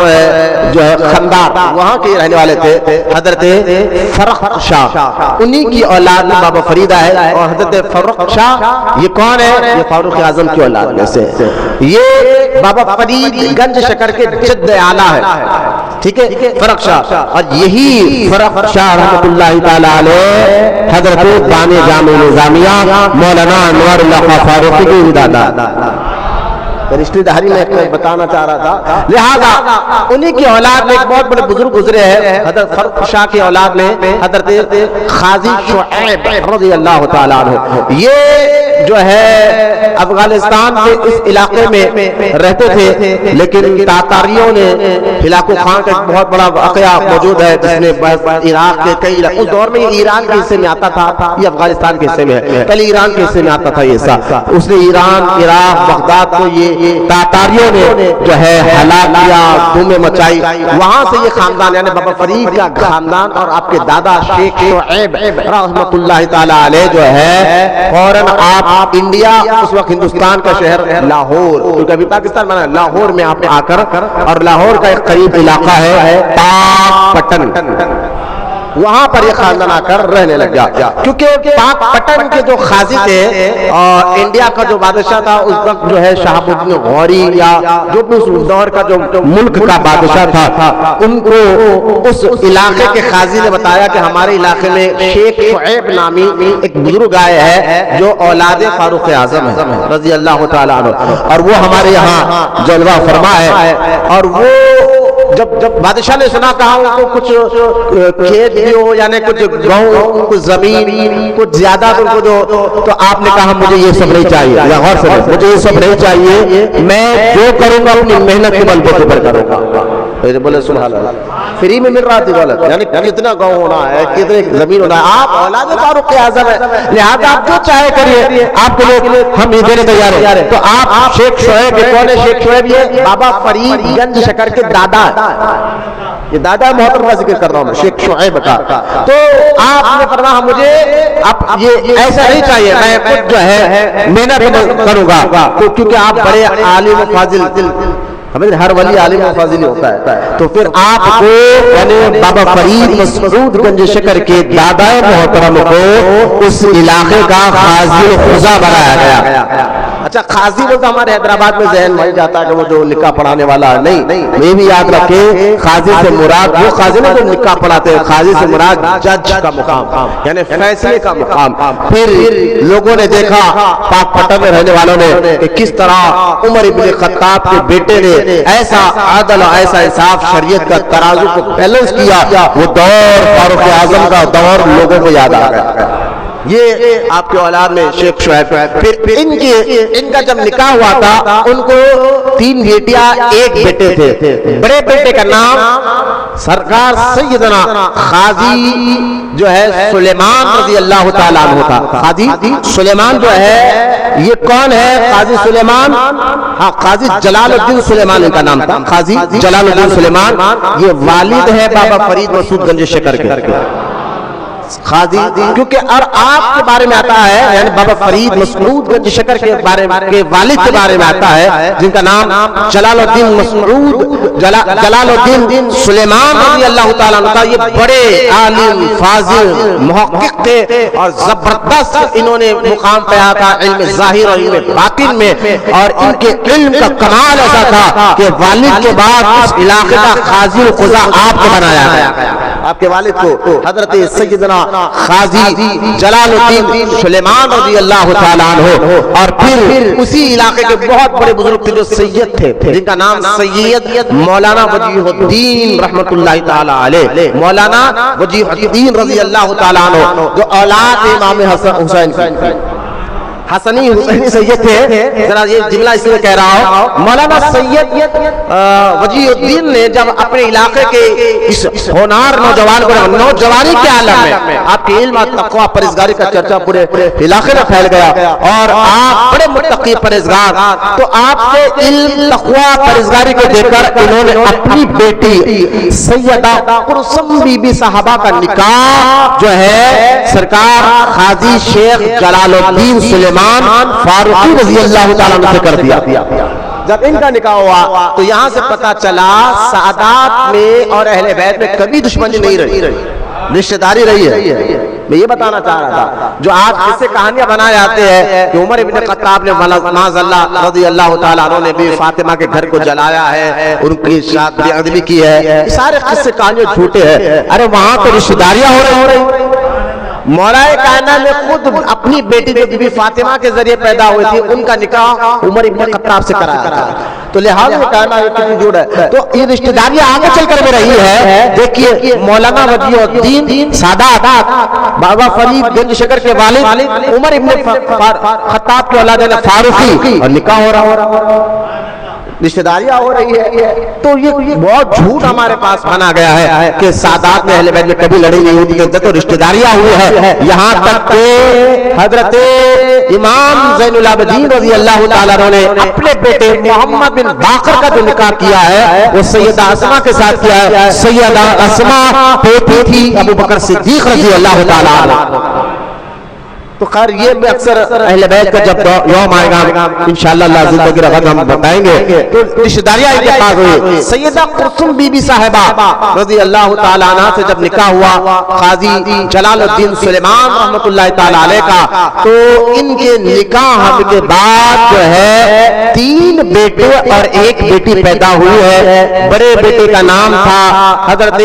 S1: جو ہے خندار، وہاں کے رہنے والے تھے حضرت فرق شاہ. انہی کی اولاد میں بابا فرید ہے. اور حضرت فرق شاہ یہ کون ہے؟ یہ فاروق اعظم کی اولاد میں سے. یہ بابا فرید گنج شکر کے جد اعلیٰ ہے. ٹھیک ہے، فرق شاہ. اور یہی فرق شاہ رحمۃ اللہ تعالی علیہ حضرت بانی جامع نظامیہ مولانا انوار اللہ خان فاروقی کے دادا. رشتے داری میں بتانا چاہ رہا تھا. لہذا انہی کی اولاد میں ایک بہت بڑے بزرگ گزرے ہیں. حضرت فرق شاہ کی اولاد میں حضرت قاضی شعیب رضی اللہ تعالیٰ عنہ. یہ جو ہے افغانستان کے اس علاقے میں رہتے تھے، لیکن تاتاریوں نے ہلاکو خان کا ایک بہت بڑا واقعہ موجود ہے جس نے عراق کے کئی علاقے، اس دور میں یہ ایران کے حصے میں آتا تھا، یہ افغانستان کے حصے میں ہے، پہلے ایران کے حصے میں آتا تھا یہ حصہ. اس نے ایران، عراق، بغداد کو یہ تاتاریوں نے جو ہے ہلاک کیا، دھومیں مچائی. وہاں سے یہ خاندان یعنی بابا فرید کا خاندان اور آپ کے دادا شیخ شعیب رحمۃ اللہ تعالیٰ علیہ جو ہے فوراً آپ انڈیا، اس وقت ہندوستان کا شہر لاہور، کیونکہ ابھی پاکستان میں لاہور میں آپ نے آ کر، اور لاہور کا ایک قریب علاقہ ہے پاک پٹن، وہاں پر یہ خاندان آ کر رہنے لگ گیا. کیونکہ پاک پٹن کے جو قاضی تھے اور انڈیا کا جو بادشاہ تھا اس وقت جو ہے شہاب الدین غوری، یا جو بھی اس دور کا جو ملک کا بادشاہ تھا، ان کو اس علاقے کے قاضی نے بتایا کہ ہمارے علاقے میں شیخ شعیب نامی ایک بزرگ آئے ہیں جو اولاد فاروق اعظم ہے رضی اللہ تعالیٰ عنہ، اور وہ ہمارے یہاں جلوہ فرما ہے. اور وہ جب بادشاہ نے سنا، کہا ان کو کچھ کھیت بھی ہو، یعنی کچھ گاؤں، کچھ زمین، کچھ زیادہ ان کو دو. تو آپ نے کہا مجھے یہ سب نہیں چاہیے، یا غور سے مجھے یہ سب نہیں چاہیے، میں جو کروں گا اپنی محنت کے بل پر کروں گا. بولے سبحان اللہ، فری میں مل رہا تھی دولت، یعنی کتنا گاؤں ہونا ہے، کتنے زمین ہونا ہے. آپ اولاد فاروق اعظم ہے، لہذا آپ جو چاہے کریے، آپ کے لیے ہم یہ دینے تیار ہیں. تو آپ شیخ شعیب، کون ہے شیخ شعیب؟ یہ بابا فرید گنج شکر کے دادا ہے. یہ دادا محترم کا ذکر کر رہا ہوں میں، شیخ شعیب کا. تو آپ نے فرمایا مجھے اب یہ ایسا نہیں چاہیے، میں خود جو ہے محنت کروں گا، کیونکہ آپ بڑے عالم و فاضل، ہمیں ہر ولی عالم و فاضل ہوتا ہے. تو پھر آپ کو یعنی بابا فرید مسعود گنج شکر کے دادا محترم کو اس علاقے کا قاضی خزا بنایا گیا. اچھا، قاضی بولتا ہمارے حیدرآباد میں ذہن میں جاتا ہے کہ وہ جو نکاح پڑھانے والا ہے، نہیں، یہ بھی یاد رکھے قاضی سے مراد وہ قاضی نہیں جو نکاح پڑھاتے ہیں، قاضی سے مراد جج کا مقام، یعنی فیصلے کا مقام. پھر لوگوں نے دیکھا پاک پٹن میں رہنے والوں نے کہ کس طرح عمر ابن خطاب کے بیٹے نے ایسا عدل، ایسا انصاف، شریعت کا ترازو کو بیلنس کیا. وہ دور فاروق اعظم کا دور لوگوں کو یاد آ گیا. یہ آپ کے اولاد میں شیخ شعیب. پھر ان کا جب نکاح ہوا تھا، ان کو 3 بیٹیاں 1 بیٹے تھے. بڑے بیٹے کا نام سرکار سیدنا قاضی جو ہے سلیمان رضی اللہ تعالیٰ عنہ تھا. قاضی سلیمان جو ہے یہ کون ہے؟ قاضی سلیمان، ہاں، قاضی جلال الدین سلیمان ان کا نام تھا. قاضی جلال الدین سلیمان یہ والد ہے بابا فرید مسعود گنج شکر کے. قاضی، کیونکہ اور آپ کے بارے میں آتا ہے، یعنی بابا فرید مسعود گنج شکر کے بارے کے والد کے بارے میں آتا ہے، جن کا نام جلال الدین مسعود جلال الدین سلیمان رضی اللہ تعالیٰ عنہ تھا۔ یہ بڑے عالم فاضل محقق تھے اور زبردست انہوں نے مقام پایا تھا علم ظاہر اور علم باطن میں، اور ان کے علم کا کمال ایسا تھا کہ والد کے بعد اس علاقے کا قاضی القضاء آپ کو بنایا گیا۔ آپ کے والد کو حضرت سیدنا قاضی جلال الدین سلیمان رضی اللہ تعالیٰ عنہ، اور پھر اسی علاقے کے بہت بڑے بزرگ تھے جو سید تھے، جن کا نام سید مولانا وجیہ الدین رحمت اللہ تعالیٰ علیہ، مولانا وجیہ الدین رضی اللہ تعالیٰ عنہ، جو اولاد امام حسین کی حسنی حسینی سید تھے۔ ذرا یہ جملہ اس لیے کہہ رہا ہوں، مولانا سید وجیہ الدین نے جب اپنے علاقے کے اس ہونہار نوجوان کو، نوجوانی کے عالم میں آپ کے علم اور تقوی پرہیزگاری کا چرچا پورے علاقے میں پھیل گیا، اور آپ بڑے متقی پرہیزگار، تو آپ کے علم تقوی پرہیزگاری کو دیکھ کر انہوں نے اپنی بیٹی سیدہ قرسم بی بی صاحبہ کا نکاح جو ہے سرکار قاضی شیخ جلال الدین سلیمان فاروقی رضی اللہ تعالیٰ عنہ سے کر دیا۔ جب ان کا نکاح ہوا تو یہاں سے پتا چلا سعادات میں اور اہل بیت میں کبھی دشمنی نہیں رہی، رشتہ داری رہی ہے۔ میں یہ بتانا چاہ رہا تھا، جو آج ایسے کہانیاں بنائے جاتے ہیں کہ عمر ابن خطاب نے معاذ اللہ رضی اللہ تعالیٰ عنہ نے بھی فاطمہ کے گھر کو جلایا ہے، ان کی شادی ادبی کی ہے، یہ سارے قصے کہانیاں جھوٹے ہیں۔ ارے وہاں تو رشتہ داریاں ہو رہی، مولا کائنات نے خود اپنی بیٹی جو بی بی فاطمہ کے ذریعے پیدا ہوئی تھی، ان کا نکاح عمر ابن خطاب سے کرایا تھا۔ تو لہٰذا کائنات یہ کتنی جوڑ ہے، تو یہ رشتہ داریاں آگے چل کر بھی رہی ہے۔ دیکھیے مولانا وجیہ الدین سادات بابا فرید گنج شکر کے والد عمر ابن خطاب کے اولاد فاروقی، اور نکاح ہو رہا، رشتہ داریاں ہو رہی ہے۔ تو یہ بہت جھوٹ ہمارے پاس بنا گیا ہے کہ سادات میں اہل بیت میں کبھی لڑائی نہیں ہوتی ہے، تو رشتہ داریاں ہوئی ہے، یہاں تک کہ حضرت امام زین العابدین رضی اللہ تعالیٰ عنہ نے اپنے بیٹے محمد بن باقر کا جو نکاح کیا ہے وہ سیدہ اسماء کے ساتھ کیا ہے۔ سیدہ اسماء بیٹی تھی ابو بکر صدیق رضی اللہ تعالیٰ عنہ۔ تو خیر یہ بھی اکثر اہل بیت کا جب یوم آئے گا انشاءاللہ اللہ زندگی رغد ہم بتائیں گے، تو رشتہ داریاں اتفاق ہوئی۔ سیدہ قرسم بی بی صاحبہ رضی اللہ تعالیٰ عنہ سے جب نکاح ہوا قاضی جلال الدین سلیمان رحمت اللہ تعالیٰ علیہ کا، تو ان کے نکاح کے بعد جو ہے 3 بیٹے اور 1 بیٹی پیدا ہوئی ہے۔ بڑے بیٹے کا نام تھا حضرت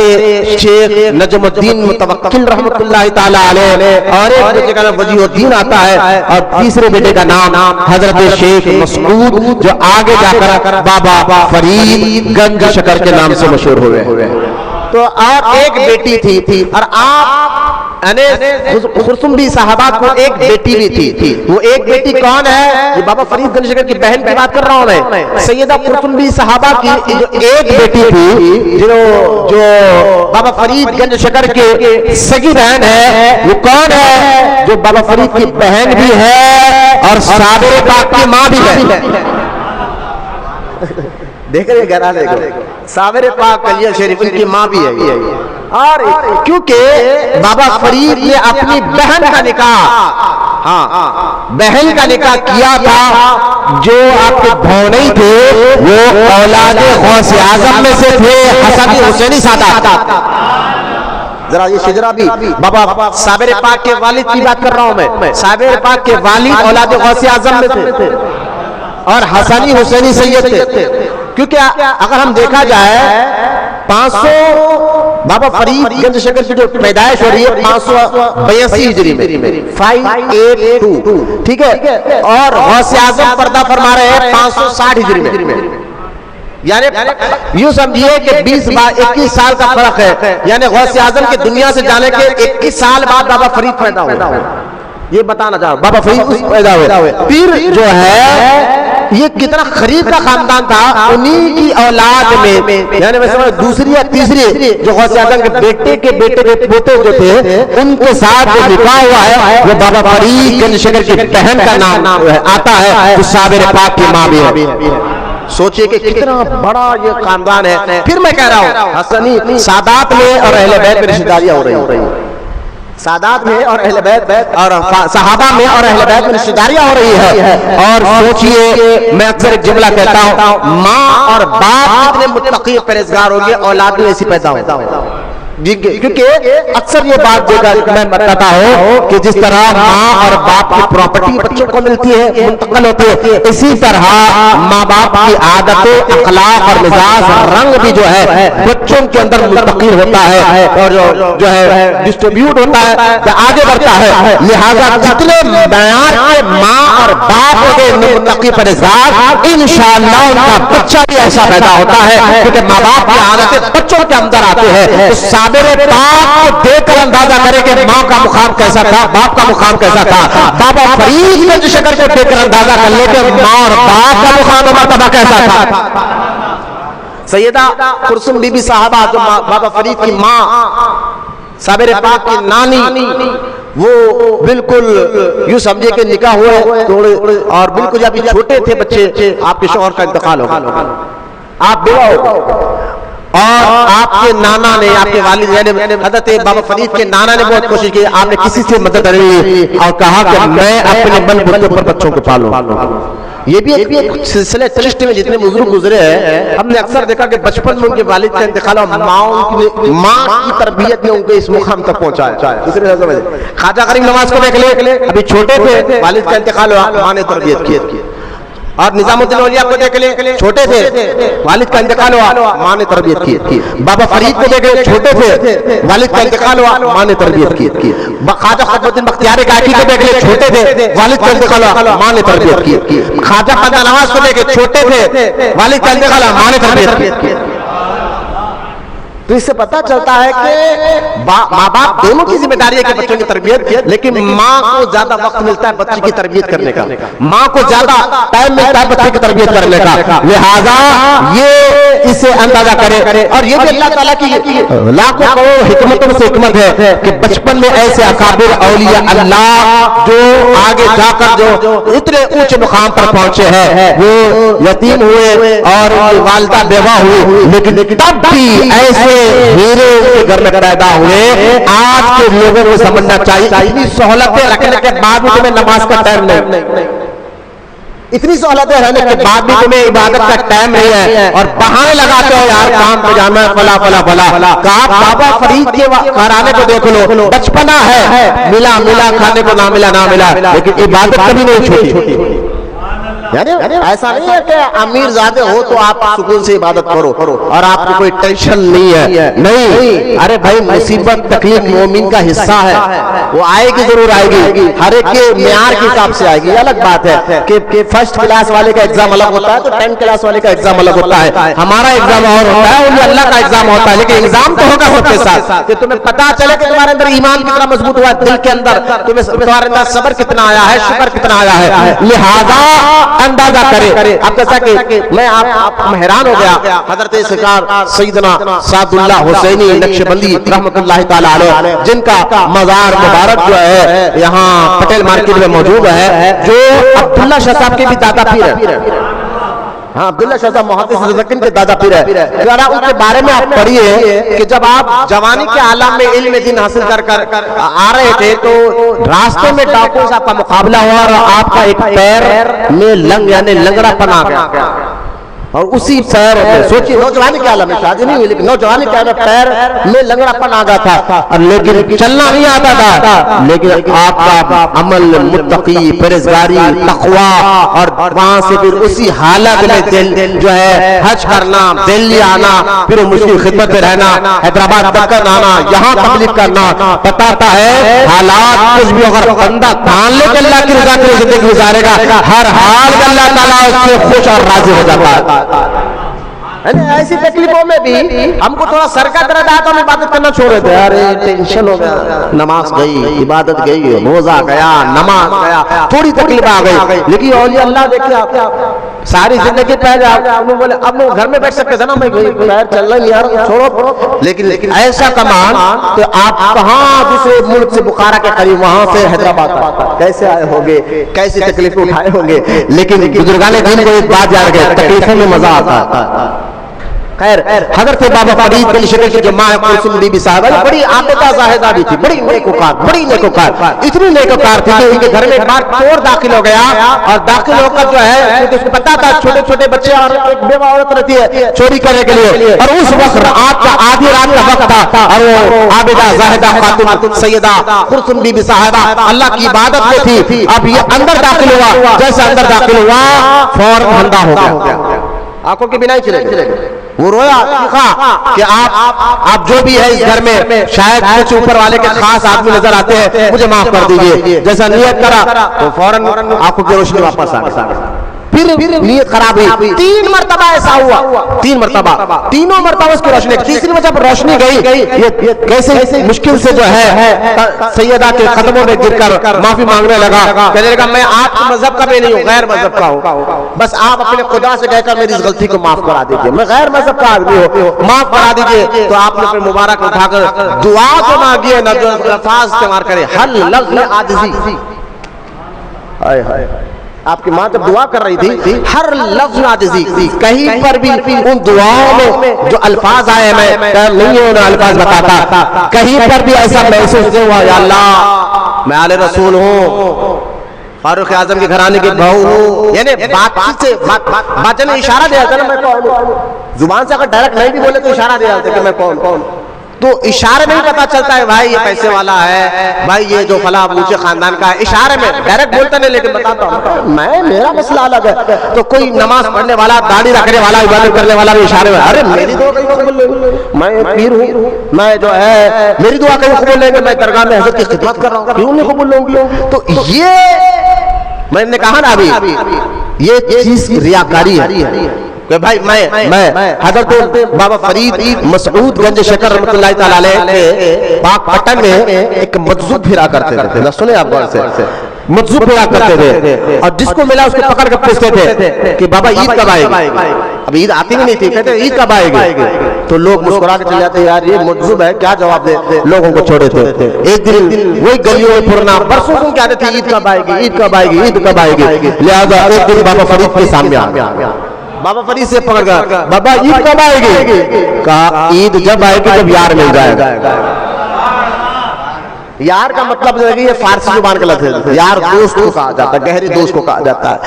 S1: شیخ نجم الدین متوکل رحمت اللہ تعالیٰ علیہ، اور ایک بیٹے کا نام وجیہ الدین آتا ہے، اور تیسرے بیٹے کا نام حضرت شیخ مسعود جو آگے جا کر بابا فرید گنج شکر کے نام سے مشہور ہوئے۔ تو اور ایک بیٹی تھی، اور آپ قرسم بی صاحبہ کو ایک بیٹی بھی تھی۔ وہ ایک بیٹی کون ہے؟ یہ بابا فرید گنج شکر کی بہن کی بات کر رہا ہوں میں۔ سیدہ قرسم بی صاحبہ کی جو ایک بیٹی تھی جو بابا فرید گنج شکر کے سگی بہن ہے، وہ کون ہے؟ جو بابا فرید کی بہن بھی ہے اور صابر پاک کی ماں بھی ہے۔ دیکھ رہے گھر دیکھو، صابر پاک کلیہ شریف ان کی ماں بھی ہے۔ اور کیونکہ بابا فرید نے اپنی بہن کا نکاح، بہن کا نکاح کیا تھا، جو آپ کے بھونئی تھے وہ اولاد غوث اعظم میں سے تھے، حسنی حسینی سادات۔ ذرا یہ شجرہ بھی بابا صابر پاک کے والد کی بات کر رہا ہوں میں، صابر پاک کے والد اولاد غوث اعظم میں تھے اور حسنی حسینی سید تھے۔ کیونکہ اگر ہم دیکھا جائے 500 بابا فرید گنج شکر کی جو پیدائش ہو رہی ہے 582 ہجری میں 582، ٹھیک ہے، اور غوث اعظم پردہ فرما رہے ہیں 560 ہجری میں، یعنی یوں سمجھیے کہ 21 سال کا فرق ہے، یعنی غوث اعظم کے دنیا سے جانے کے 21 سال بعد بابا فرید پیدا ہوئے۔ یہ بتانا چاہوں بابا فرید پیدا ہوئے۔ پھر جو ہے یہ کتنا قریب کا خاندان تھا، انہی کی اولاد میں، یعنی میں سمجھ دوسری یا تیسری جو غوث اعظم کے بیٹے کے پوتے جو تھے ان کے ساتھ جو نکاح ہوا ہے وہ بابا فرید گنج شکر کی بہن کا نام آتا ہے، جو صابر پاک کی ماں بھی ہے۔ سوچئے کہ کتنا بڑا یہ خاندان ہے۔ پھر میں کہہ رہا ہوں حسنی سادات میں اور اہل بیت میں رشتہ داریاں ہو رہی ہیں۔ سادات میں اور اہل بیت اور صحابہ میں اور اہل بیت میں رشتہ داریاں ہو رہی ہے. اور سوچئے میں اکثر ایک جملہ کہتا ہوں، ماں اور باپ اتنے متقی پرہیزگار ہوں گے، اولاد بھی ایسی پیدا ہو. کیونکہ اکثر یہ بات میں بتاتا ہوں کہ جس طرح ماں اور باپ کی پراپرٹی بچوں کو ملتی ہے، منتقل ہوتی ہے، اسی طرح ماں باپ کی عادتیں، اخلاق اور مزاج، رنگ بھی جو ہے بچوں کے اندر منتقل ہوتا ہے اور جو ہے ڈسٹریبیوٹ ہوتا ہے، آگے بڑھتا ہے. لہذا جتنے معیار کے ماں اور باپ کے منتقی پرہیزگار، انشاءاللہ ان کا بچہ بھی ایسا پیدا ہوتا ہے، کیونکہ ماں باپ کی عادتیں بچوں کے اندر آتے ہیں. میرے باپ کو دیکھ کر اندازہ کرے کہ ماں کا مقام کیسا تھا، باپ کا مقام کیسا تھا. بابا فرید کے شکل کو دیکھ کر اندازہ کر لے کہ ماں اور باپ کا مقام و مرتبہ کیسا تھا. سیدہ کلثوم بی بی صاحبہ جو بابا فرید کی ماں، صابر پاک کی نانی، وہ بالکل یوں سمجھے کہ نکاح ہوئے تھوڑے اور بالکل جب چھوٹے تھے بچے، آپ کے شوہر کا انتقال ہو گیا، آپ بیوہ ہو گئے. اور آپ کے نانا نے، آپ کے والد یعنی حضرت بابا فرید کے نانا نے بہت کوشش کی، آپ نے کسی سے مدد لی اور کہا کہ میں اپنے بل بوتے پر بچوں کو پالوں. یہ بھی ایک سلسلہ سرشٹی میں جتنے بزرگ گزرے ہیں، ہم نے اکثر دیکھا کہ بچپن میں ان کے والد کا انتقال اور ماں کی تربیت نے ان کو اس مقام تک پہنچایا. خواجہ غریب نواز کو دیکھ لے، ابھی چھوٹے تھے، والد کا انتقال ہوا، ماں نے تربیت کی. اور نظام الدین اولیاء کو دیکھ لیں، چھوٹے تھے، والد کا انتقال ہوا، ماں نے تربیت کی. بابا فرید کو دیکھ لیں، چھوٹے تھے، والد کا انتقال ہوا، ماں نے تربیت کی. خواجہ قطب الدین بختیار کاکی کو دیکھ لیں، چھوٹے تھے، والد کا انتقال ہوا، ماں نے تربیت کی. خواجہ بندہ نواز کو دیکھ لیں، چھوٹے تھے، والد کا انتقال ہوا، ماں نے تربیت کی. تو اس سے پتا چلتا ہے کہ ماں باپ دونوں کی ذمہ داری ہے کہ بچوں کی تربیت، لیکن ماں کو زیادہ وقت ملتا ہے بچے کی تربیت کرنے کا، ماں کو زیادہ ٹائم ملتا ہے بچے کی تربیت کرنے کا. لہذا یہ اسے اندازہ کرے. اور یہ بھی اللہ تعالیٰ کی لاکھوں کروڑ حکمتوں سے حکمت ہے کہ بچپن میں ایسے اکابر اولیاء اللہ جو آگے جا کر جو اتنے اونچے مقام پر پہنچے ہیں، وہ یتیم ہوئے اور والدہ بیوہ ہوئی، لیکن تب بھی ایسے ہیرے کے گھر میں پیدا ہوئے. آج کے لوگوں کو سمجھنا چاہیے اتنی سہولتیں رکھنے کے بعد بھی تمہیں نماز کا ٹائم نہیں، اتنی سہولتیں رہنے کے بعد بھی تمہیں عبادت کا ٹائم نہیں ہے، اور بہانے لگاتے ہو یار کام پہ جانا ہے فلا فلا فلا. کہا بابا فرید کے گھرانے کو دیکھ لو، بچپنا ہے، ملا کھانے کو نہ ملا، لیکن عبادت کبھی نہیں چھوٹی. یعنی ایسا نہیں ہے کہ امیر زادے ہو تو آپ سکون سے عبادت کرو اور آپ کو کوئی ٹینشن نہیں ہے. نہیں، ارے بھائی مصیبت تکلیف مومن کا حصہ ہے، وہ آئے گی، ضرور آئے گی، ہر ایک کے معیار کے حساب سے آئے گی. الگ بات ہے کہ فرسٹ کلاس والے کا ایگزام الگ ہوتا ہے تو 10 کلاس والے کا ایگزام الگ ہوتا ہے. ہمارا ایگزام اور ہوتا ہے، انہیں اللہ کا ایگزام ہوتا ہے، لیکن ایگزام تو ہوگا سب کے ساتھ کہ تمہیں پتا چلے کہ تمہارے اندر ایمان کتنا مضبوط ہوا ہے، دل کے اندر تمہارے اندر صبر کتنا آیا ہے، شکر کتنا آیا ہے. لہذا اندازہ کرے. اب جیسا کہ میں آپ حیران ہو گیا، حضرت سرکار سیدنا سعد اللہ حسینی نقشبندی رحمت اللہ تعالی علیہ، جن کا مزار مبارک جو ہے یہاں پٹیل مارکیٹ میں موجود ہے، جو عبداللہ شاہ صاحب کے بھی دادا پیر ہے. ہاں، عبداللہ شاہ صاحب محدث مزکن کے دادا پیر ہے. ذرا ان کے بارے میں آپ پڑھیے کہ جب آپ جوانی کے عالم میں علم دین حاصل کر آ رہے تھے تو راستے میں ڈاکوؤں سے آپ کا مقابلہ ہوا اور آپ کا ایک پیر میں یعنی لنگڑا پن آ گیا. اور اسی پیر میں سوچیے، نوجوانی کے عالم میں شادی نہیں ہوئی لیکن نوجوانی کے عالم پیر میں لنگڑا پن آ گیا تھا، اور لیکن چلنا نہیں آتا تھا. لیکن آپ کا عمل متقی، پرہیزگاری، تقویٰ، اور وہاں سے پھر اسی حالت میں دل جو ہے حج کرنا، دلی آنا، پھر مسلم خدمت میں رہنا، حیدرآباد دکن آنا، یہاں تبلیغ کرنا، بتاتا ہے حالات کچھ بھی اگر بندہ مان لے کہ اللہ کی رضا کے لیے زندگی گزارے گا، ہر حال میں اللہ تعالیٰ اس سے خوش اور راضی ہو جاتا ہے. ایسی تکلیفوں میں بھی ہم کو تھوڑا سر کا درد آیا تو ہم عبادت کرنا چھوڑ دیتے ہیں. ارے ٹینشن ہو گیا، نماز گئی، عبادت گئی، روزہ گیا، نماز گیا، تھوڑی تکلیف آ گئی. لیکن اولیاء اللہ دیکھیں آپ ساری زندگی پہلے آپ بولے اب وہ گھر میں بیٹھ سکتے تھے نا، میں پیر چل رہا یار چھوڑو. لیکن ایسا کمان تو آپ کہاں دوسرے ملک سے بخارا کے قریب وہاں سے حیدرآباد کیسے آئے ہوں گے، کیسی تکلیف اٹھائے ہوں گے. لیکن بزرگان دین کو ایک بات یاد رکھے، تکلیفوں میں مزہ آتا ہے. خیر حضرت بابا فرید بن شکل کی ماں کلثوم بی بی صاحبہ بڑی عابدہ زاہدہ بھی تھی، بڑی نیکوکار، اتنی نیکوکار تھی کہ ان کے گھر میں ایک بار چور داخل ہو گیا، اور داخل ہو کر جو ہے کیونکہ اس کو پتا تھا چھوٹے چھوٹے بچے اور ایک بیوہ عورت رہتی ہے چوری کرنے کے لیے، اور اس وقت رات کا آدھی رات کا وقت تھا، اور وہ عابدہ زاہدہ خاتون سیدہ کلثوم بی بی صاحبہ اللہ کی عبادت میں تھی۔ اب یہ اندر داخل ہوا، جیسے اندر داخل ہوا فوراً اندھا ہو گیا، آنکھوں کی بنا ہی چلے گئے۔ وہ رویا کہا کہ آپ جو بھی ہے اس گھر میں شاید کچھ اوپر والے کے خاص آدمی نظر آتے ہیں، مجھے معاف کر دیجئے۔ جیسا نیت کرا تو فوراً آنکھوں کی روشنی واپس آ گئی، پھر نیت خراب ہوئی، 3 مرتبہ ایسا ہوا، 3 مرتبہ، تینوں مرتبہ اس کی روشنی، تیسری مرتبہ جب روشنی گئی، یہ کیسے مشکل سے جو ہے سیدہ کے قدموں میں گر کر معافی مانگنے لگا، کہنے لگا میں آپ کے مذہب کا بھی نہیں ہوں، غیر مذہب کا ہوں، بس آپ اپنے خدا سے کہہ کر میری اس غلطی کو معاف کرا دیجئے، میں غیر مذہب کا آدمی ہوں، معاف کرا دیجئے۔ تو آپ نے پھر مبارک اٹھا کر دعا تو مانگی ہے نہ جو الفاظ استعمال کرے، ہر لفظ میں عاجزی، آپ کی ماں جب دعا کر رہی تھی ہر لفظ میں عاجزی، کہیں پر بھی ان دعاؤں میں جو الفاظ آئے میں نہیں ہوں الفاظ بتاتا، کہیں پر بھی ایسا محسوس نہیں ہوا یا اللہ میں آل رسول ہوں، فاروق اعظم کے گھرانے کی بہو ہوں، یعنی بات سے بات نے اشارہ دیا تھا نا میں کون ہوں، زبان سے اگر ڈائریکٹ نہیں بھی بولے تو اشارہ دیا تھا کہ میں کون، تو اشارے میں ہی پتا چلتا ہے بھائی یہ پیسے والا ہے، بھائی یہ جو فلاں اونچے خاندان کا ہے، اشارے میں، ڈائریکٹ بولتا نہیں لیکن بتاتا ہوں میرا مسئلہ الگ ہے۔ تو کوئی نماز پڑھنے والا، داڑھی رکھنے والا، عبادت کرنے والا بھی اشارے میں، ارے میری دعا کہیں قبول لیں گے، میں پیر ہوں، میں جو ہے میری دعا کہیں قبول لیں گے، میں درگاہ میں حضرت کی خدمت کر رہا ہوں، کیوں نہیں قبول لوں گی؟ تو یہ میں نے کہا نا ابھی یہ چیز ریاکاری ہے کہ بھائی میں حضرت بابا فرید مسعود گنج شکر رحمۃ اللہ تعالی علیہ کے پاک پٹن میں ایک مجذوب پھرا کرتے تھے، نہ سنے آپ غور سے، مجذوب پھرا کرتے تھے، اور جس کو ملا اس کو پکڑ کر پوچھتے تھے کہ بابا عید کب آئے گی؟ اب عید آتی بھی نہیں تھی، کہتے عید کب آئے گی؟ تو لوگ مسکرا کے چلے جاتے یار یہ مجذوب ہے، کیا جواب دے، لوگوں کو چھوڑے تھے۔ ایک دن وہی گلیوں میں پھرنا، برسوں سے کہتے تھے عید کب آئے گی، عید کب آئے گی، عید کب آئے گی، لہذا ایک دن بابا فرید کے سامنے آ گیا، بابا فرید سے پکڑ گیا، بابا عید کب آئے گی؟ کہا عید جب آئے گی جب یار مل جائے گا۔ یار کا مطلب جو ہے کہ یہ فارسی زبان کا لفظ ہے، یار دوست کو کہا جاتا ہے، گہری دوست کو کہا جاتا ہے،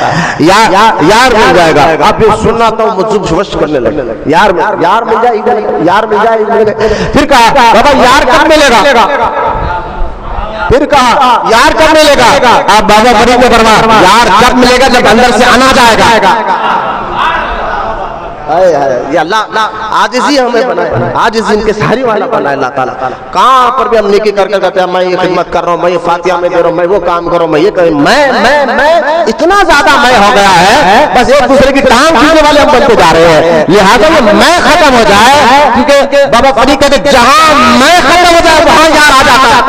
S1: یار مل جائے گا۔ آپ یہ سننا تو مجذوب شوش کرنے لگے، یار مل جائے گا، یار مل جائے گا۔ پھر کہا بابا یار کب ملے گا؟ پھر کہا یار کب ملے گا؟ آپ بابا فرید نے فرمایا یار کب ملے گا جب اندر سے آنا جائے گا۔ یہ اللہ عاجزی ہمیں بنائے، عاجزی ان کے ساری والا بنائے اللہ تعالیٰ۔ کہاں پر بھی ہم نیکی کر کے کہتے ہیں میں یہ خدمت کر رہا ہوں، میں یہ فاتحہ میں دے رہا ہوں، میں وہ کام کر رہا ہوں، میں یہ کہ میں اتنا زیادہ میں ہو گیا ہے، بس ایک دوسرے کی ٹانگ کھینچنے والے ہم بنتے جا رہے ہیں، لہٰذا یہ میں ختم ہو جائے، کیونکہ بابا فرید کہتے جہاں میں ختم ہو جائے وہاں یار آ جاتا ہے،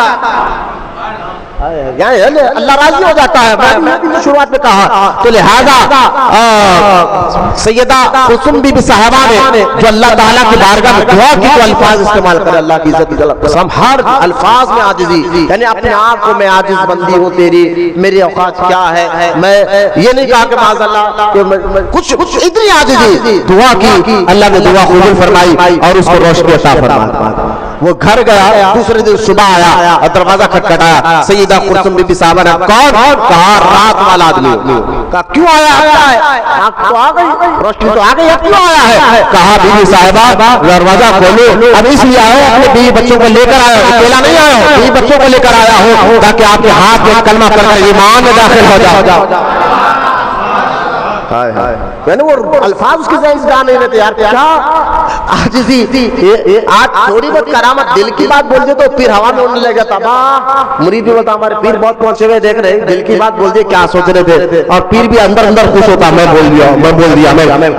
S1: اللہ راضی ہو جاتا ہے، میں بھی شروعات میں کہا۔ تو لہذا سیدہ کلثوم بی بی صاحبہ نے جو اللہ تعالیٰ کی بارگاہ میں دعا کی تو الفاظ استعمال کرے، اللہ کی عزت جل قسم ہر الفاظ میں عاجزی، یعنی اپنے آپ کو میں عاجز بندی ہوں تیری، میری اوقات کیا ہے، میں یہ نہیں کہا کہ معاذ اللہ کچھ اتنی عاجزی، دعا کی، اللہ نے دعا قبول فرمائی اور اس کو روشنی عطا فرمائی۔ وہ گھر گیا، دوسرے دن صبح آیا اور دروازہ کھٹکھٹایا، سیدہ کلثوم بی بی صاحبہ نے کون؟ کہا رات والا آدمی۔ کہا کیوں آیا؟ تو آ گئی، روشنی تو آ گئی، اب کیوں آیا ہے؟ کہا بی بی صاحبہ دروازہ کھولو، اب اس لیے آیا اپنے بیوی بچوں کو لے کر آیا ہوں، اکیلا نہیں آیا ہوں، بیوی بچوں کو لے کر آیا ہوں تاکہ آپ کے ہاتھ میں کلمہ پڑھ کر ایمان میں داخل ہو جاؤ۔ یعنی وہ الفاظ اس کی ذہن سے نہیں رہتے یار، کیا عاجزی، آج تھوڑی بہت کرامت دل کی بات بول دے تو پھر ہوا میں اڑنے لگ جاتا، مرید بھی بتا ہمارے پیر بہت پہنچے ہوئے دیکھ رہے، دل کی بات بول دے کیا سوچ رہے تھے، اور پیر بھی اندر اندر خوش ہوتا میں بول دیا میں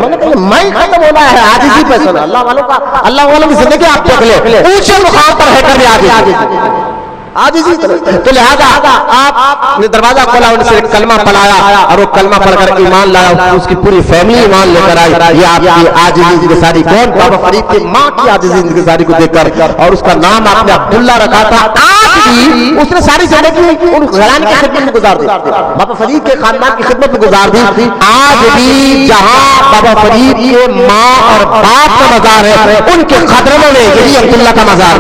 S1: ختم ہونا ہے عاجزی پہ سنا۔ اللہ والوں کی زندگی آپ دیکھ لیں، اونچے مقام پر ہے کر عاجزی، تو لہذا آپ نے دروازہ کھولا، ان سے کلمہ پڑھایا اور وہ کلمہ پڑھ کر ایمان لایا، اس کی پوری فیملی ایمان لے کر آئی۔ یہ آپ کی عاجزی کی ساری کون؟ بابا فرید کی ماں کی عاجزی کی ساری کو دیکھ کر، اور اس کا نام آپ نے عبداللہ رکھا تھا، بھی اس نے ساری زندگی ان گھرانے کی خدمت میں گزار دی، بابا فرید کے خاندان کی خدمت میں گزار دی. آج بھی جہاں بابا فرید کے ماں اور باپ کا مزار ہے ان کے قدموں میں یہی عبداللہ کا مزار.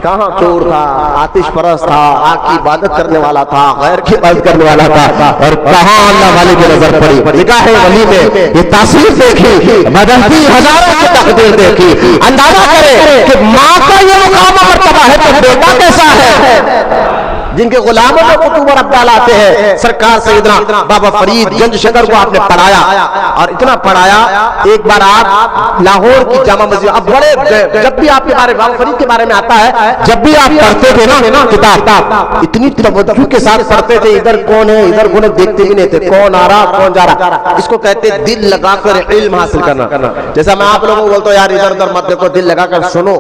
S1: کہاں چور تھا، آتش پرست تھا، آگ کی عبادت کرنے والا تھا، غیر کی عبادت کرنے والا تھا، اور کہاں اللہ والے کی نظر پڑی. نکاح ولی میں یہ تاثیر دیکھی، بدلتی ہزاروں کی تقدیر دیکھی. اندازہ کرے کہ ماں کا یہ مقام و مرتبہ ہے تو بیٹا کیسا ہے. جن کے غلاموں میں کتب اور ابدال آتے ہیں. سرکار سیدنا بابا فرید گنج شکر کو آپ نے پڑھایا، اور اتنا پڑھایا ایک بار آپ لاہور کی جامع مسجد، اب بڑے جب بھی آپ کے بارے بابا فرید کے بارے میں آتا ہے، جب بھی آپ پڑھتے تھے نا کتاب اتنی توجہ کے ساتھ پڑھتے تھے، ادھر کون ہے ادھر کون ہے دیکھتے بھی نہیں تھے، کون آ رہا کون جا رہا. اس کو کہتے دل لگا کر علم حاصل کرنا. جیسا میں آپ لوگوں کو بولتا ہوں یار ادھر ادھر مت دیکھو، دل لگا کر سنو،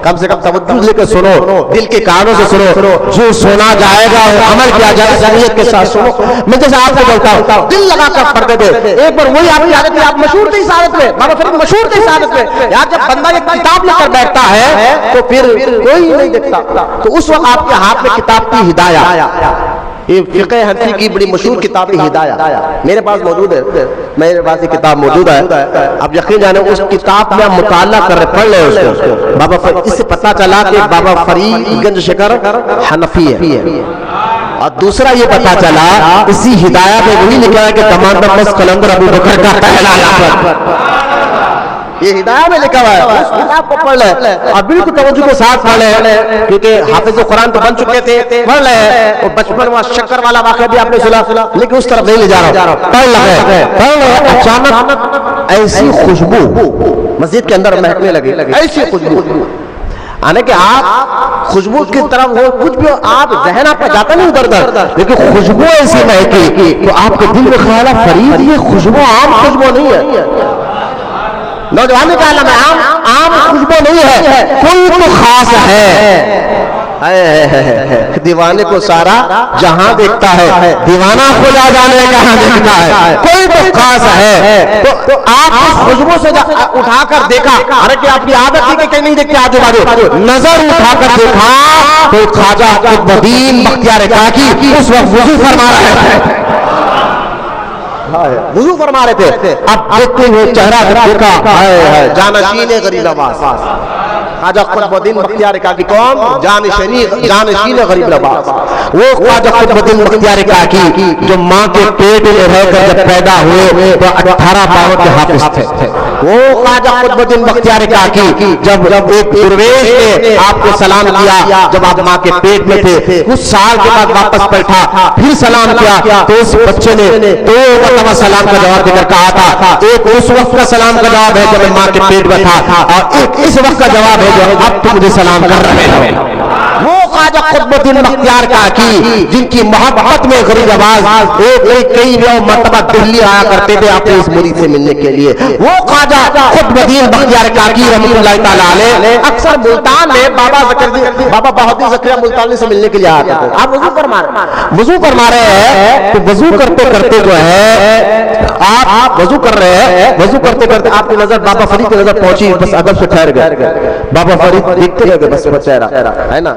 S1: کم سے کم توجہ لے کے سنو، دل کے کانوں سے سنو. جو سونا جائے گا اور عمل کیا جائے گا ذریعت کے ساتھ سنو. میں جیسے آپ کو بولتا ہوں دل لگا کر پڑھتے تھے. ایک بار وہی آپ کی عادت ہے، آپ مشہور تھے اس عادت میں، بابا فرید مشہور تھے اس عادت میں. یار جب بندہ ایک کتاب لے کر بیٹھتا ہے تو پھر کوئی نہیں دیکھتا. تو اس وقت آپ کے ہاتھ میں کتاب کی ہدایہ، یہ فقہ حنفی کی بڑی مشہور کتاب ہدایہ میرے پاس موجود ہے، میرے پاس یہ کتاب موجود ہے. اب یقین جانے اس کتاب میں مطالعہ کر رہے، پڑھ لیں اس کو. بابا فرید اس سے پتہ چلا کہ بابا فرید گنج شکر حنفی ہے. اور دوسرا یہ پتا چلا اسی ہدایہ میں وہی لکھا ہے کہ کمانڈر مس قلندر ابو بکر کا پہلا لقب. یہ ہدایہ میں لکھا ہوا ہے، اس کتاب کو پڑھ لیں اور بالکل توجہ کے ساتھ پڑھ لیں، کیونکہ حافظ قرآن تو بن چکے تھے، پڑھ لیں. اور بچپن میں شکر والا واقعہ بھی آپ نے سنا، لیکن اس طرف نہیں لے جا رہا. پڑھ لیں. اچانک ایسی خوشبو مسجد کے اندر مہکنے لگی، ایسی خوشبو آنے کہ آپ خوشبو کی طرف ہو، کچھ بھی آپ ذہن آپ کا جاتا نہیں ادھر ادھر، لیکن خوشبو ایسی مہکی تو آپ کے دل میں خیال ہے فرید یہ خوشبو عام خوشبو نہیں ہے. نوجوان کا عالم ہے، عام خوشبو نہیں ہے، کوئی تو خاص ہے. دیوانے کو سارا جہاں دیکھتا ہے، دیوانہ خدا جانے کہاں دیکھتا ہے، کوئی تو خاص ہے. تو آپ اس خوشبو سے اٹھا کر دیکھا، ارے کہ آپ کی عادت تھی کہ نہیں دیکھتے آجو باجو، نظر اٹھا کر دیکھا تو خواجہ قطب الدین بختیار کاکی اس وقت وضو فرما رہے تھے، وضو فرما رہے تھے. اب دیکھتے ہوئے چہرہ دیکھا، جانشین غریب نواز خواجہ قطب الدین بختیار کاکی. کون؟ جانشین غریب نواز. وہ خواجہ قطب الدین بختیار کاکی جو ماں کے پیٹ میں رہ کر جب پیدا ہوئے تو 18 باروں کے حافظ تھے. وہ خواجہ قطب الدین بختیار کاکی جب ایک درویش نے آپ کو سلام کیا جب آپ ماں کے پیٹ میں تھے، کچھ سال کے بعد واپس بیٹھا پھر سلام کیا تو اس بچے نے 2 مرتبہ سلام کا جواب دے کر کہا تھا، ایک اس وقت کا سلام کا جواب ہے جب میں ماں کے پیٹ میں تھا، اور ایک اس وقت کا جواب ہے جو اب تم مجھے سلام کر رہے ہو. وہ خواجہ قطب الدین بختیار کاکی جن کی محبت میں غریب نواز کئی مرتبہ دہلی آیا کرتے تھے اپنے اس مرید سے ملنے کے لیے. وہ خواجہ قطب الدین بختیار کاکی رحمۃ اللہ تعالیٰ علیہ اکثر ملتان میں بابا بہادر زکریا ملتانی سے ملنے کے لیے آتے تھے. آپ وضو فرما رہے ہیں تو وضو کرتے کرتے جو ہے آپ وضو کر رہے ہیں، وضو کرتے کرتے آپ کی نظر بابا فرید کی نظر پہنچی، بس ادب سے ٹھہر گئے. بابا فرید دیکھتے رہ گئے، بس چہرہ ہے نا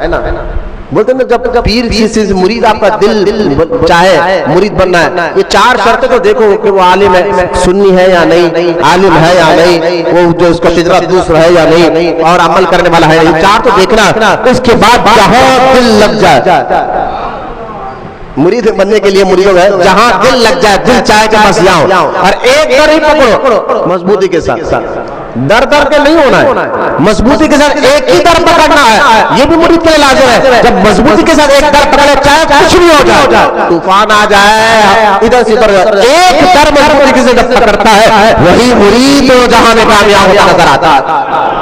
S1: بولتے ہیں جب پیر سے مرید آپ کا دل چاہے مرید بننا ہے، یہ 4 شرطیں تو دیکھو کہ وہ عالم ہے، سنی ہے یا نہیں، عالم ہے یا نہیں، وہ جو اس کا شجرہ دوسرا ہے یا نہیں، اور عمل کرنے والا ہے. یہ 4 تو دیکھنا. اس کے بعد جہاں دل لگ جائے، مرید بننے کے لیے مریدوں ہے جہاں دل لگ جائے، دل چاہے کہ بس جاؤں، اور ایک در ہی پکڑو مضبوطی کے ساتھ، در کے نہیں ہونا ہے، مضبوطی کے ساتھ ایک ہی در پکڑنا ہے. یہ بھی مرید کے لیے لازم ہے. جب مضبوطی کے ساتھ ایک در پکڑے چاہے کچھ بھی ہو جائے، طوفان آ جائے ادھر سے ادھر، ایک در مضبوطی سے جب پکڑتا ہے وہی مرید جہاں میں کامیاب ہوتا نظر آتا ہے.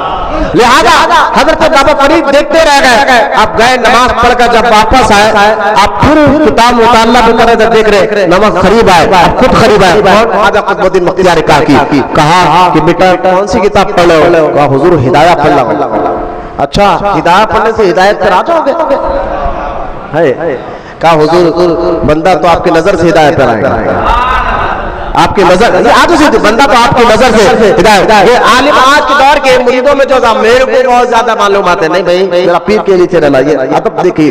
S1: لہذا حضرت بابا فرید دیکھتے رہ گئے. اب گئے نماز پڑھ کر جب واپس آئے، اب پھر کتاب مطالعہ بھی کرے تو دیکھ رہے نماز قریب آئے، اب خود قریب آئے. خواجہ قطب الدین بختیار کاکی کہا کہ بیٹا کون سی کتاب پڑھ رہے ہو؟ کہا حضور ہدایہ پڑھ رہا ہوں. اچھا ہدایہ پڑھنے سے ہدایت پر آ جاؤ گے؟ کہا حضور بندہ تو آپ کی نظر سے ہدایت پر آئے گا. آپ کی نظر آج سے بندہ تو آپ کی نظر سے ہدایت. یہ عالم آج کے دور کے مریدوں میں جو میرے کو بہت زیادہ معلومات ہے. نہیں بھائی میرا پیر کے لیے چینل آئیے ادب دیکھیے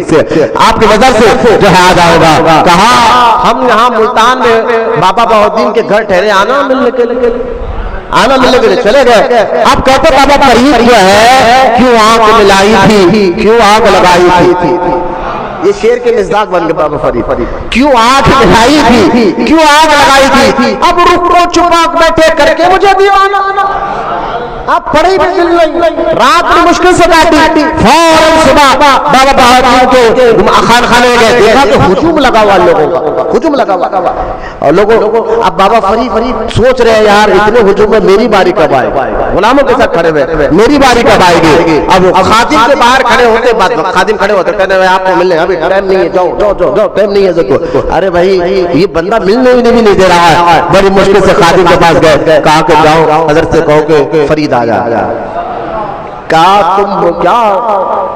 S1: آپ کی نظر سے جو ہے آ جائے گا. کہا ہم یہاں ملتان میں بابا بہاؤالدین کے گھر ٹھہرے آنا ملنے کے لیے چلے گئے. آپ کہتے بابا فرید جو ہے کیوں آنکھ ملائی تھی, کیوں آنکھ لگائی تھی. یہ شیر کے مصداق بن گئے بابا فرید. کیوں آنکھ ملائی تھی, کیوں آنکھ لگائی تھی. اب رکو چھپا بیٹھے کر کے مجھے دیوانا. آپ پڑھی بھی مل نہیں, رات میں مشکل سے کاٹی. فوراً صبح بابا بہاؤالدین کے خانے میں گئے, دیکھا کہ ہجوم لگا ہوا لوگوں کا, ہجوم لگا ہوا. اور لوگوں اب بابا فرید سوچ رہے ہیں یار اتنے ہجوم میں میری باری کب آئے گی. غلاموں کے ساتھ کھڑے ہوئے میری باری کب آئے گی. اب خادم کے باہر کھڑے ہوتے, خادم کھڑے ہوتے کہنے میں آپ کو ملنے ابھی ٹائم نہیں ہے, جاؤ جاؤ جاؤ ٹائم نہیں ہے. ارے بھائی یہ بندہ ملنے بھی نہیں دے رہا ہے. بڑی مشکل سے خادم کے پاس گئے, کہا کہ جاؤ حضرت سے کہو کہ فرید آ جا. کہا تم کیا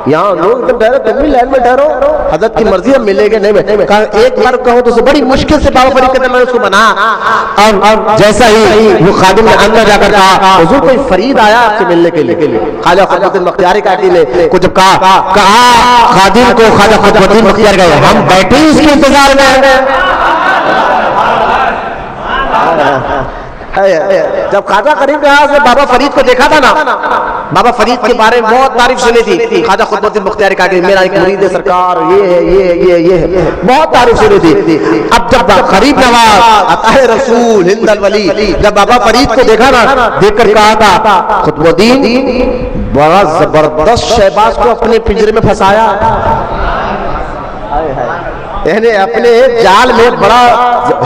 S1: یہاں لوگ ٹھہرو, تم بھی لائن میں ٹھہرو, حضرت کی مرضی ہے ملے گے نہیں. کہا ایک بار کہو تو بڑی مشکل سے بابا فرید کہتے ہیں میں اس کو بنا. اور جیسا ہی وہ خادم نے اندر جا کر کہا حضور کوئی فرید آیا آپ سے ملنے کے لیے. خواجہ قطب الدین بختیاری کاکی نے کو جب کہا خادم کو خواجہ قطب الدین بختیاری گئے ہم بیٹھے اس کے انتظار میں. جب خواجہ قریب رہا سے بابا فرید کو دیکھا تھا نا, بابا فرید کے بارے میں بہت تعریف سنی تھی. خواجہ قطب الدین بختیاری کہا میرا ایک مرید ہے سرکار, یہ بہت تعریف سنی تھی. اب جب قریب نواز عطا رسول ہند الولی جب بابا فرید کو دیکھا نا, دیکھ کر کہا تھا قطب الدین بڑا زبردست شہباز کو اپنے پنجرے میں پھنسایا, یعنی اپنے جال میں بڑا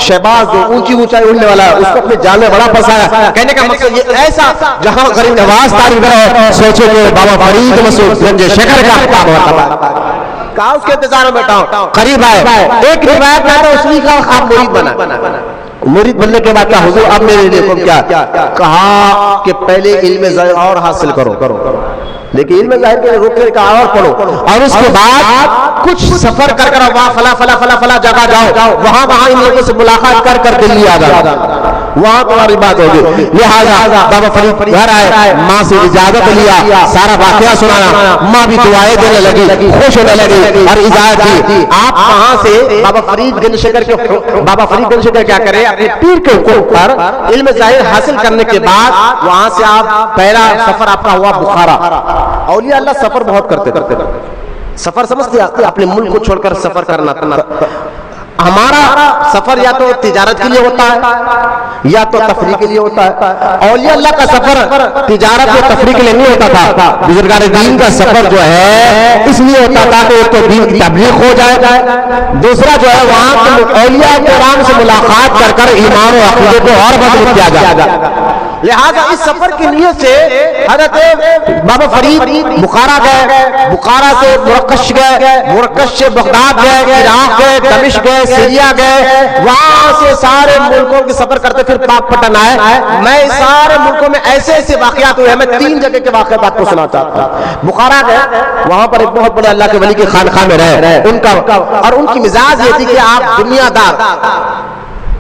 S1: شہباز جو اونچی اونچائی اڑنے والا ہے اس کو اپنے جال میں بڑا پھنسایا. کہنے کا مقصد یہ ایسا جہاں غریب نواز تعریف کرے سوچے کہ بابا فرید مسعود گنج شکر کا کہا اس کے انتظار میں بیٹھا ہوں. قریب آئے, ایک روایت میں تو اسی کا خواب مرید بنا. مرید بننے کے بعد کہا حضور اب میرے لیے حکم کیا. کہا کہ پہلے علم ظاہر اور حاصل کرو, لیکن علم ظاہر کے روک کر کہا اور پڑھو, اور اس کے بعد کچھ سفر کر کر وہاں فلا جگہ جاؤ, وہاں ان لوگوں سے ملاقات کر کر دلی آ جاؤ, وہاں تمہاری بات ہوگی. لہٰذا بابا فرید گھر آئے, ماں سے اجازت لیا, سارا واقعہ سنایا. ماں بھی دعائیں دینے لگی, خوش ہونے لگی اور اجازت دی. آپ وہاں سے بابا فرید گنج شکر کیا کرے اپنے پیر کے اوپر علم ظاہر حاصل کرنے کے بعد وہاں سے آپ پہلا سفر آپ کا ہوا بخارا. اولیاء اللہ سفر بہت کرتے. سفر سمجھتے اپنے ملک کو چھوڑ کر سفر کرنا. ہمارا سفر یا تو تجارت کے لیے ہوتا ہے یا تو تفریح کے لیے ہوتا ہے. اولیاء اللہ کا سفر تجارت اور تفریح کے لیے نہیں ہوتا تھا. بزرگان دین کا سفر جو ہے اس لیے ہوتا تھا کہ ایک تو دین کی تبلیغ ہو جائے, دوسرا جو ہے وہاں کے اولیاء کرام سے ملاقات کر کر ایمان و عقیدے کو اور مضبوط کیا جائے. لہذا اس سفر کی نیت سے حضرت بابا فرید بخارا گئے, بخارا سے مرکش گئے, مرکش سے بغداد گئے, عراق گئے, دمشق گئے, سیریا گئے, وہاں سے سارے ملکوں کے سفر کرتے پھر پاک پٹن آئے. میں سارے ملکوں میں ایسے واقعات ہوئے ہیں, میں 3 جگہ کے واقعات آپ کو سنا چاہتا ہوں. بخارا گئے, وہاں پر ایک بہت بڑے اللہ کے ولی کے خانقاہ میں رہے. ان کا اور ان کی مزاج یہ تھی کہ آپ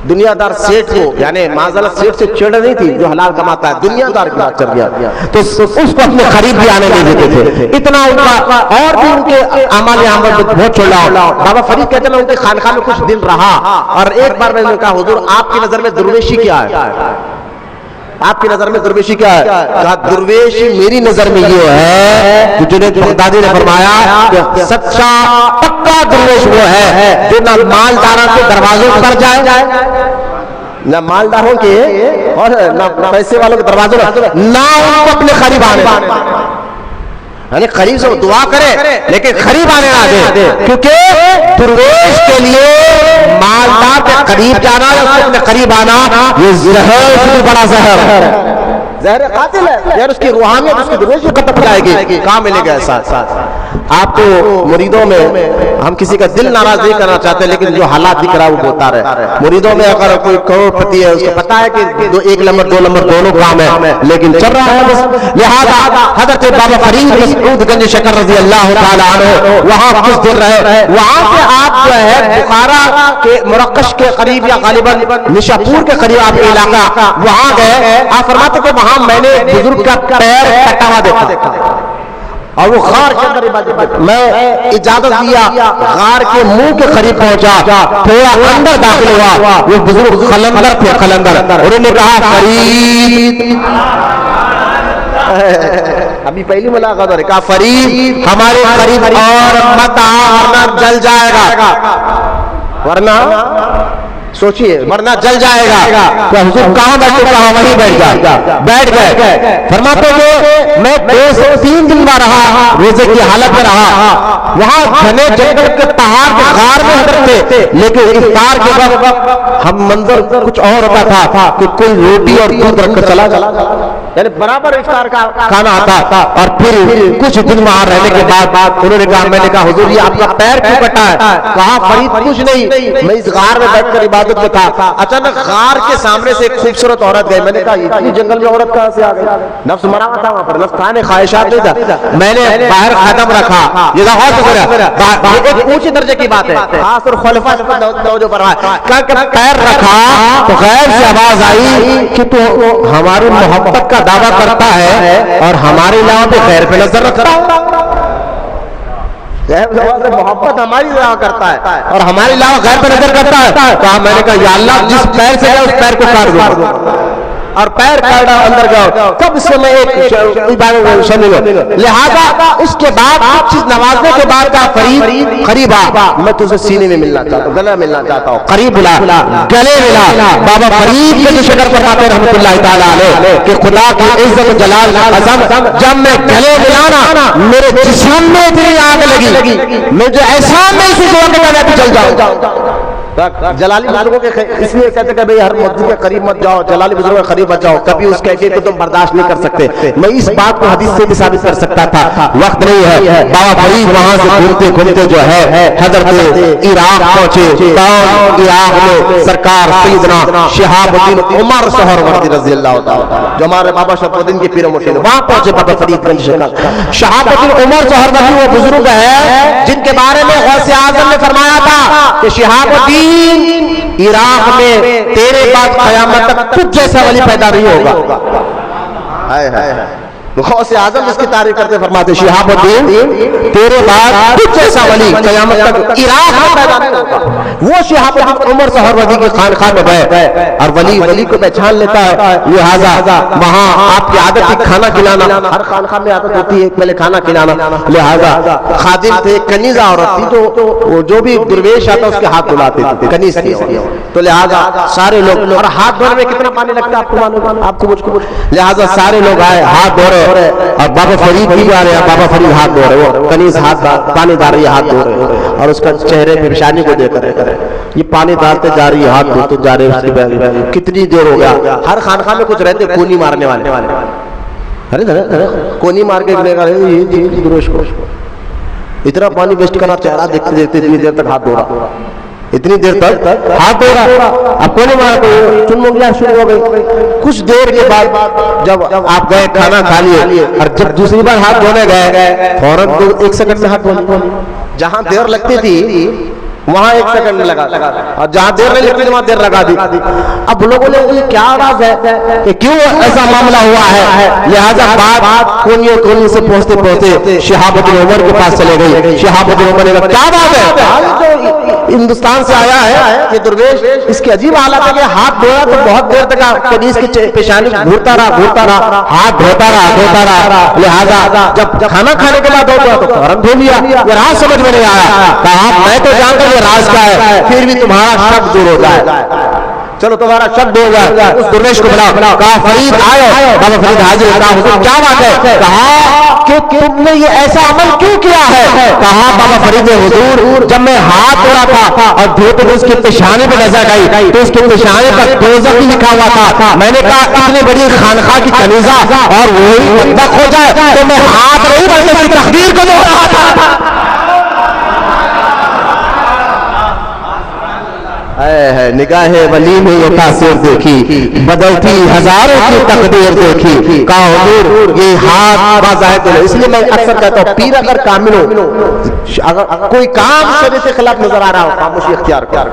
S1: دنیا دار سیٹ کو, یعنی معذالہ سیٹ سے چڑھ نہیں تھی جو حلال کماتا ہے, دنیا دار کی بات چل گیا تو اس کو اپنے قریب بھی آنے نہیں دیتے تھے. اتنا ان کا اور بھی ان کے اعمال عمل بہت چھوڑا. بابا فرید کہتے ہیں ان کے خانقاہ میں کچھ دن رہا, اور ایک بار میں نے کہا حضور آپ کی نظر میں درویشی کیا ہے, آپ کی نظر میں درویشی کیا ہے. کہا درویشی میری نظر میں یہ ہے کہ جنید بغدادی نے فرمایا کہ سچا پکا درویش وہ ہے جو نہ مالداروں کے دروازوں پر جائے, نہ مالداروں کے اور نہ پیسے والوں کے دروازوں پر, نہ ان کو اپنے قریب آنے, یعنی قریب سے دعا کرے لیکن قریب آنے نہ دے, کیونکہ درویش کے لیے مالدار کے قریب جانا یا اپنے قریب آنا یہ زہر سے بڑا زہر قاتل ہے. یار اس کی روحانیت اس کی درویش کو ختم جائے گی. کہاں ملے گا ساتھ آپ کو مریدوں میں ہم کسی کا دل ناراض نہیں کرنا چاہتے, لیکن جو حالات دکھ رہا ہے وہ بتا رہے. مریدوں میں اگر کوئی کروڑ پتی ہے اس کو پتا ہے کہ 1 نمبر 2 نمبر دونوں کام ہے, لیکن چل رہا ہے بس. لہذا حضرت بابا فرید مسعود گنج شکر رضی اللہ تعالی عنہ وہاں کچھ دن رہے. وہاں سے آپ جو ہے بخارا کہ مرکش کے قریب یا غالباً نشاپور کے قریب آپ کا علاقہ، وہاں گئے، آپ فرماتے کہ وہاں میں نے بزرگ کا پیر کٹا ہوا دیکھا اور وہ غار کے اندر عبادت کرتا. میں اجازت دیا، غار کے منہ کے قریب پہنچا، تھوڑا اندر داخل ہوا، وہ بزرگ قلندر تھے، قلندر. انہوں نے کہا فرید، ابھی پہلی ملاقات ہو رہی، کہا فرید ہمارے قریب اور مت آ ورنہ جل جائے گا، ورنہ سوچئے ورنہ جل جائے گا. تو حضور کہاں بیٹھے؟ کہاں وہیں بیٹھ گئے. فرماتے ہیں میں 2 سے 3 دن میں رہا، روزے کی حالت میں رہا. وہاں گھنے جنگل کے پہاڑ کے غار میں حضرت تھے، لیکن افطار کے وقت ہم منظر کچھ اور ہوتا تھا کہ کوئی روٹی اور دودھ رکھ کر چلا جاتا، یعنی برابر افطار کا کھانا آتا. اور پھر کچھ دن وہاں رہنے کے بعد انہوں نے کہا، میں نے کہا حضور یہ آپ کا پیر کیوں کٹا ہے؟ کہا فرید کچھ نہیں، میں اس غار میں بیٹھ کر عبادت میں تھا، اچانک غار کے سامنے سے ایک خوبصورت عورت گئی. میں نے کہا اتنی جنگل میں عورت کہاں سے آ گئی؟ نفس مرا ہوا تھا وہاں پر، نفس کھانے خواہشات نہیں تھا. میں نے باہر قدم رکھا، یہ ایک اونچے درجے کی بات ہے، خاص اور خلفاء توجہ فرمائے، کہ پیر رکھا تو غیر سے آواز آئی کہ تو ہماری محبت کا دعویٰ کرتا ہے اور ہمارے علاوہ پہ غیر پہ نظر رکھتا ہے. محبت ہماری علاوہ کرتا ہے اور ہمارے علاوہ غیر پہ نظر کرتا ہے. کہا میں نے کہا یا اللہ جس پیر سے گیا اس پیر کو کاٹ دو، اور پیر کاٹا اندر گیا. تب سے میں ایک عبادت شامل ہوں. لہذا اس کے بعد کچھ چیز نوازنے کے بعد کہا فرید قریب آ، میں تجھے سینے میں ملنا چاہتا ہوں، گلے ملنا چاہتا ہوں. قریب بلا، گلے ملا. بابا فرید کے جو شکر فرماتے رحمۃ اللہ تعالیٰ علیہ کہ خدا کی عزت و جلال عظم، جب میں گلے ملانا میرے جسم میں اتنی آگ لگی، مجھے احسان نہیں سی کہ میں بھی جل جاؤں. جلالی بزرگوں کے اس لیے کہتے ہیں کہ بھئی ہر مسجد کے قریب مت جاؤ، جلالی بزرگوں کے قریب مت جاؤ، کبھی اس کیفیت کو تم برداشت نہیں کر سکتے. میں اس بات کو حدیث سے بھی ثابت کر سکتا تھا، وقت نہیں ہے. بابا فرید وہاں سے گھومتے گھومتے جو ہے حضرت عراق پہنچے. عراق میں سرکار سیدنا شہاب الدین عمر سہروردی رضی اللہ تعالیٰ جو ہمارے بابا شرف الدین کے پیر و مرشد، وہاں پہنچے بابا فرید گنج شکر. شہاب الدین عمر سہروردی وہ بزرگ ہے جن کے بارے میں غوث اعظم نے فرمایا تھا کہ شہاب الدین عراق میں تیرے بعد قیامت تک کچھ جیسا ولی پیدا نہیں ہوگا. غوث اعظم اس کی تعریف کرتے فرماتے شہاب الدین تیرے بعد کچھ جیسا ولی قیامت تک عراق میں پیدا نہیں ہوگا. وہ شہاب الدین عمر سہروردی کی خانقاہ میں گئے اور ولی کو پہچان لیتا ہے. لہذا وہاں آپ کی عادت تھی کھانا کھلانا، ہر خانقاہ میں عادت ہوتی ہے پہلے کھانا کھلانا. لہذا خادم تھے، کنیزہ عورت تھی، تو جو بھی درویش آتا اس کے ہاتھ دھلاتے تھے، کنیز تھی. تو لہذا سارے لوگ، اور ہاتھ دھونے میں کتنا پانی لگتا ہے آپ کو معلوم، آپ کو مجھ کو، لہذا سارے لوگ آئے ہاتھ دھو رہے اور بابا فرید بھی جا رہے ہیں. بابا فرید ہاتھ دھو رہے، وہ کنیز ہاتھ پانی ڈال رہی ہے، ہاتھ دھو رہے اور اس کا چہرے پہ پیشانی کو دیکھ رہے، یہ پانی ڈالتے جا رہی ہے، ہاتھ دھوتے جا رہے. کتنی دیر ہو گیا. ہر خانقاہ میں کچھ رہتے کونی مارنے والے، کونی مار کے گروش کو اتنا پانی ویسٹ کرنا، چہرہ دیکھتے دیکھتے اتنی دیر تک ہاتھ دھو رہا، اتنی دیر تک ہاتھ دھو رہا. اب کوئی نہیں مارا، چن منگلیاں شروع ہو گئی. کچھ دیر کے بعد جب آپ گئے کھانا کھا لیے اور جب دوسری بار ہاتھ دھونے گئے فوراً 1 سیکنڈ میں ہاتھ دھونے. جہاں دیر لگتی تھی وہاں 1 سیکنڈ لگا، اور جہاں دیر نہیں لگتی وہاں دیر لگا دی. اب لوگوں نے یہ کیا راز ہے کہ کیوں ایسا معاملہ ہوا ہے؟ لہذا بات کونی سے پہنچتے پہنچتے شہاب الدین عمر کے پاس چلے گئی. شہاب الدین عمر نے کہا کیا بات ہے؟ ہندوستان سے آیا ہے یہ درویش، اس کی عجیب حالت ہے کہ ہاتھ دھویا تو بہت دیر تک کنیز کی پیشانی گھورتا رہا، ہاتھ دھوتا رہا. لہذا جب کھانا کھانے کے بعد دھوتا تو فوراً دھو لیا. یہ راز سمجھ میں نہیں آیا. کہا میں تو جانتا ہوں راز کیا ہے، پھر بھی تمہارا شک دور ہو جائے. چلو تمہارا شک دور ہو جائے. اس درویش کو بلاؤ. کہا فرید آئے. بابا فرید حاضر. کہا حضور کیا بات ہے؟ کہا کہ تم نے یہ ایسا عمل کیوں کیا ہے؟ کہا بابا فرید حضور جب میں ہاتھ دھو رہا تھا اور دھوتے ہوئے اس کی پیشانی پہ نظر گئی تو اس کی پیشانی پر دوزخ لکھا ہوا تھا. میں نے کہا اتنی بڑی خانقاہ کی کنیزہ اور وہی بدبخت ہو جائے تو میں ہاتھ نہیں بلکہ اس کی تقدیر کو دھو رہا تھا. نگاہ ولی میں یہ تاثیر دیکھی، بدلتی ہزاروں کی تقدیر دیکھی. کہا حضور یہ ہاتھ باظاہر ہے. اس لیے میں اکثر کہتا ہوں پیر اگر کامل ہو، اگر کوئی کام شریعت کے خلاف نظر آ رہا ہو خاموشی اختیار کر.